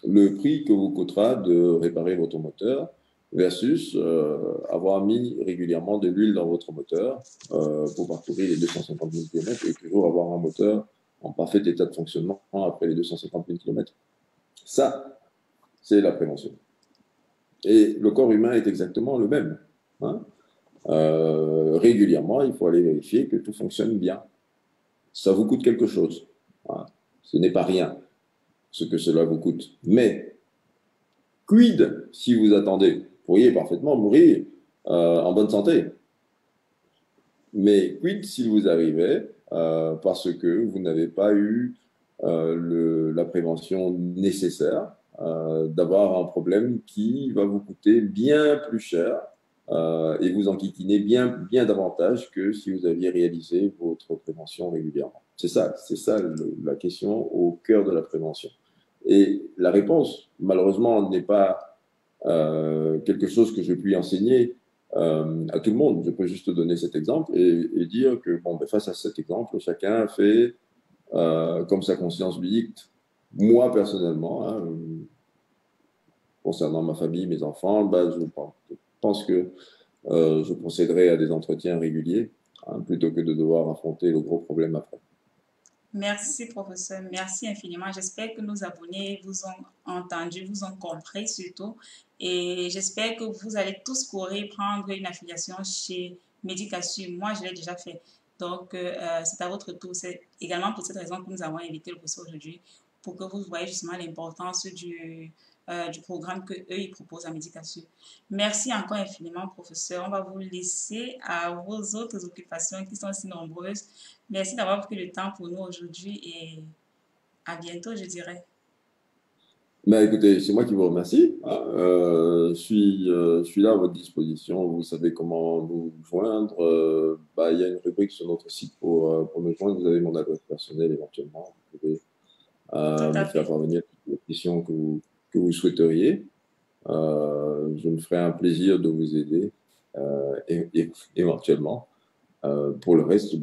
le prix que vous coûtera de réparer votre moteur versus avoir mis régulièrement de l'huile dans votre moteur pour parcourir les 250 000 km et toujours avoir un moteur en parfait état de fonctionnement après les 250 000 km? Ça, c'est la prévention. Et le corps humain est exactement le même. Hein. Régulièrement, il faut aller vérifier que tout fonctionne bien. Ça vous coûte quelque chose. Hein. Ce n'est pas rien ce que cela vous coûte. Mais, quid si vous attendez? Vous pourriez parfaitement mourir en bonne santé. Mais quid s'il vous arrivait parce que vous n'avez pas eu la prévention nécessaire d'avoir un problème qui va vous coûter bien plus cher et vous enquiquiner bien davantage que si vous aviez réalisé votre prévention régulièrement. C'est ça la question au cœur de la prévention. Et la réponse, malheureusement, n'est pas quelque chose que je puis enseigner à tout le monde. Je peux juste donner cet exemple et dire que bon, ben, face à cet exemple, chacun fait comme sa conscience lui dicte. Moi, personnellement, hein, concernant ma famille, mes enfants, ben, je pense que je procéderai à des entretiens réguliers hein, plutôt que de devoir affronter le gros problème après. Merci, professeur. Merci infiniment. J'espère que nos abonnés vous ont entendu, vous ont compris surtout. Et j'espère que vous allez tous courir prendre une affiliation chez Medicassure. Moi, je l'ai déjà fait. Donc, c'est à votre tour. C'est également pour cette raison que nous avons invité le professeur aujourd'hui, pour que vous voyez justement l'importance du programme que eux ils proposent à Medicassure. Merci encore infiniment, professeur. On va vous laisser à vos autres occupations qui sont si nombreuses. Merci d'avoir pris le temps pour nous aujourd'hui et à bientôt, je dirais. Ben, écoutez, c'est moi qui vous remercie. Hein. Je suis là à votre disposition. Vous savez comment nous joindre. Il y a une rubrique sur notre site pour me joindre. Vous avez mon adresse personnelle éventuellement. Vous pouvez Tout me à faire fait. parvenir toutes les questions que vous souhaiteriez. Je me ferai un plaisir de vous aider éventuellement. Pour le reste,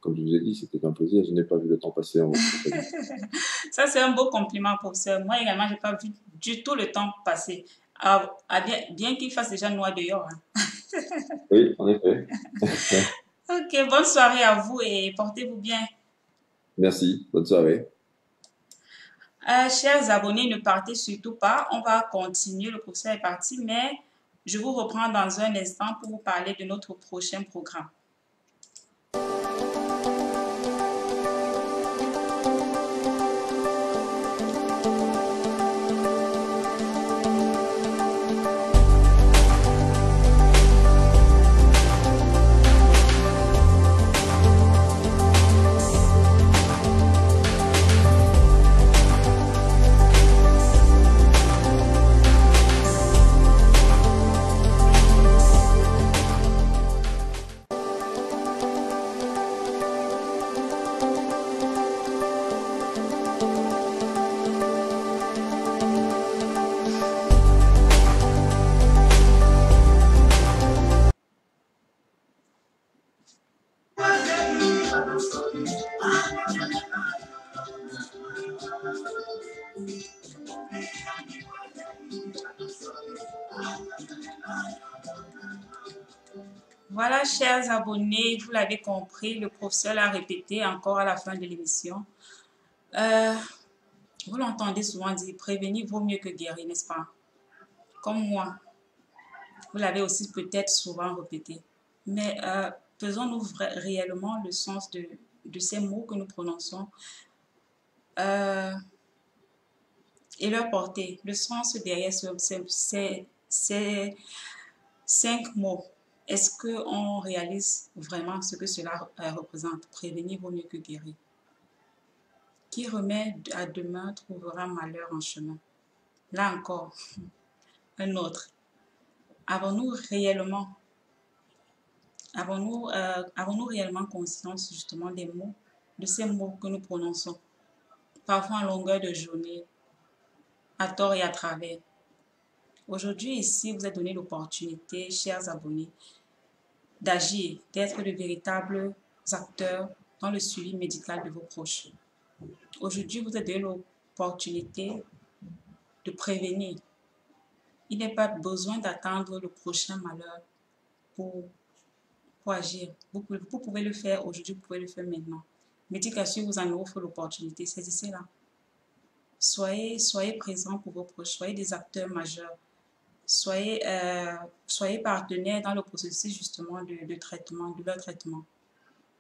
comme je vous ai dit, c'était un plaisir. Je n'ai pas vu le temps passer en votre compagnie. Ça, c'est un beau compliment, professeur. Moi également, je n'ai pas vu du tout le temps passer. Bien qu'il fasse déjà noir dehors. Hein. Oui, en effet. Ok, bonne soirée à vous et portez-vous bien. Merci. Bonne soirée. Chers abonnés, ne partez surtout pas. On va continuer. Le professeur est parti, mais je vous reprends dans un instant pour vous parler de notre prochain programme. Voilà, chers abonnés, vous l'avez compris, le professeur l'a répété encore à la fin de l'émission. Vous l'entendez souvent dire, prévenir vaut mieux que guérir, n'est-ce pas? Comme moi, vous l'avez aussi peut-être souvent répété. Mais faisons-nous réellement le sens de ces mots que nous prononçons et leur portée, le sens derrière ces 5 mots. Est-ce qu'on réalise vraiment ce que cela représente? Prévenir vaut mieux que guérir. Qui remet à demain trouvera malheur en chemin. Là encore, un autre. Avons-nous réellement conscience justement des mots, de ces mots que nous prononçons, parfois en longueur de journée, à tort et à travers? Aujourd'hui, ici, vous êtes donné l'opportunité, chers abonnés, d'agir, d'être de véritables acteurs dans le suivi médical de vos proches. Aujourd'hui, vous êtes donné l'opportunité de prévenir. Il n'est pas besoin d'attendre le prochain malheur pour agir. Vous pouvez le faire aujourd'hui, vous pouvez le faire maintenant. Médication vous en offre l'opportunité, saisissez-la. Soyez présents pour vos proches, soyez des acteurs majeurs. Soyez partenaires dans le processus justement de leur traitement.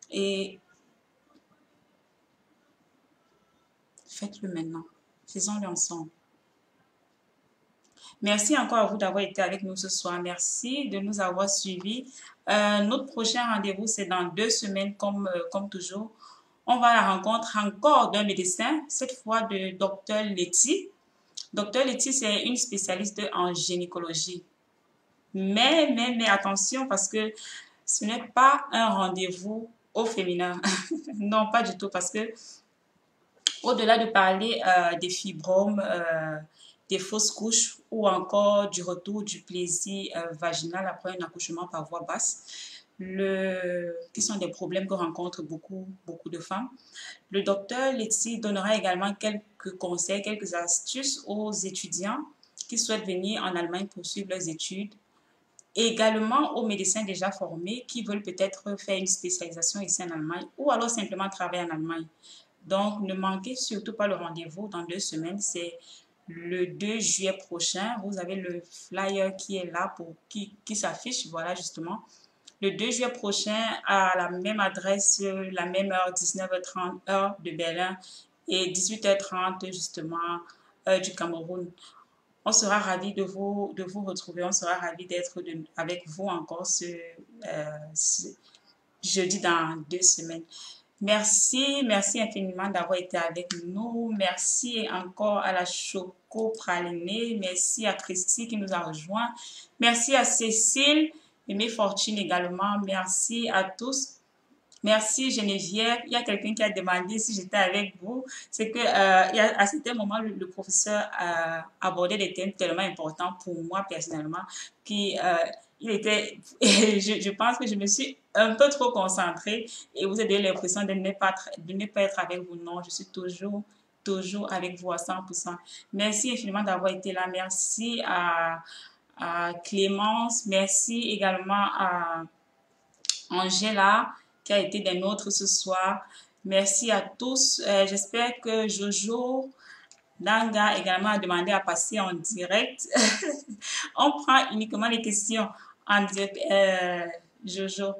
Et faites-le maintenant. Faisons-le ensemble. Merci encore à vous d'avoir été avec nous ce soir. Merci de nous avoir suivis. Notre prochain rendez-vous, c'est dans 2 semaines, comme toujours. On va à la rencontre encore d'un médecin, cette fois de Dr Letty. Dr Letty, c'est une spécialiste en gynécologie. Mais attention, parce que ce n'est pas un rendez-vous au féminin. Non, pas du tout, parce que au-delà de parler des fibromes, des fausses couches ou encore du retour du plaisir vaginal après un accouchement par voie basse, qui sont des problèmes que rencontrent beaucoup de femmes. Le docteur Letty donnera également quelques conseils, quelques astuces aux étudiants qui souhaitent venir en Allemagne poursuivre leurs études, et également aux médecins déjà formés qui veulent peut-être faire une spécialisation ici en Allemagne ou alors simplement travailler en Allemagne. Donc, ne manquez surtout pas le rendez-vous dans 2 semaines. C'est le 2 juillet prochain. Vous avez le flyer qui est là, qui s'affiche, voilà justement. Le 2 juillet prochain, à la même adresse, la même heure, 19h30, heure de Berlin, et 18h30, justement, heure du Cameroun. On sera ravis de vous retrouver. On sera ravis d'être avec vous encore ce jeudi dans 2 semaines. Merci infiniment d'avoir été avec nous. Merci encore à la Choco Pralinée. Merci à Christy qui nous a rejoints. Merci à Cécile et mes fortunes également. Merci à tous. Merci Geneviève. Il y a quelqu'un qui a demandé si j'étais avec vous. C'est que à certains moments, le professeur abordait des thèmes tellement importants pour moi personnellement je pense que je me suis un peu trop concentrée et vous avez l'impression de ne pas être avec vous. Non, je suis toujours avec vous à 100%. Merci infiniment d'avoir été là. Merci à Clémence. Merci également à Angela qui a été des nôtres ce soir. Merci à tous. J'espère que Jojo Danga également a demandé à passer en direct. On prend uniquement les questions en direct. Jojo.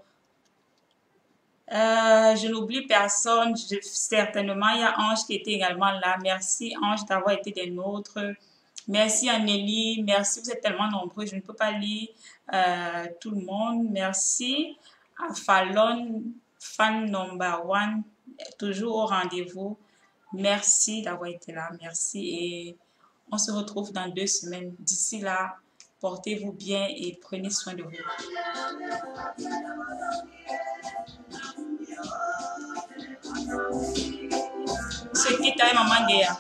Je n'oublie personne. Certainement, il y a Ange qui était également là. Merci Ange d'avoir été des nôtres. Merci Anneli. Merci, vous êtes tellement nombreux. Je ne peux pas lire tout le monde. Merci à Fallon, fan number 1, toujours au rendez-vous. Merci d'avoir été là. Merci et on se retrouve dans 2 semaines. D'ici là, portez-vous bien et prenez soin de vous. Ce qui est maman Guéa.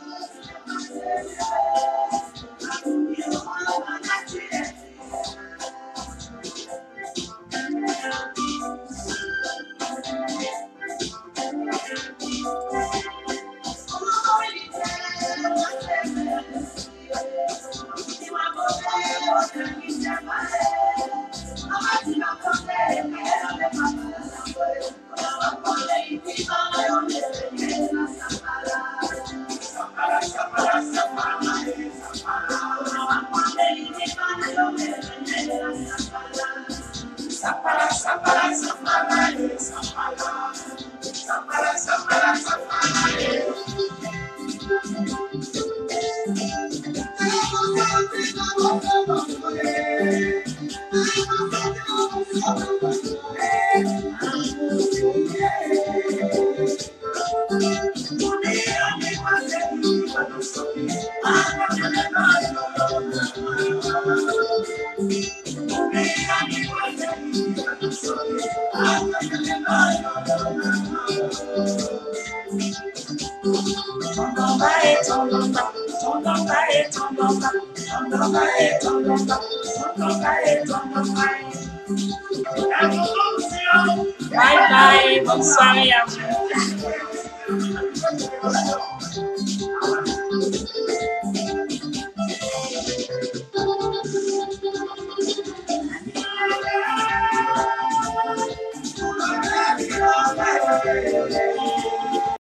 Bye bye, bonne soirée à vous.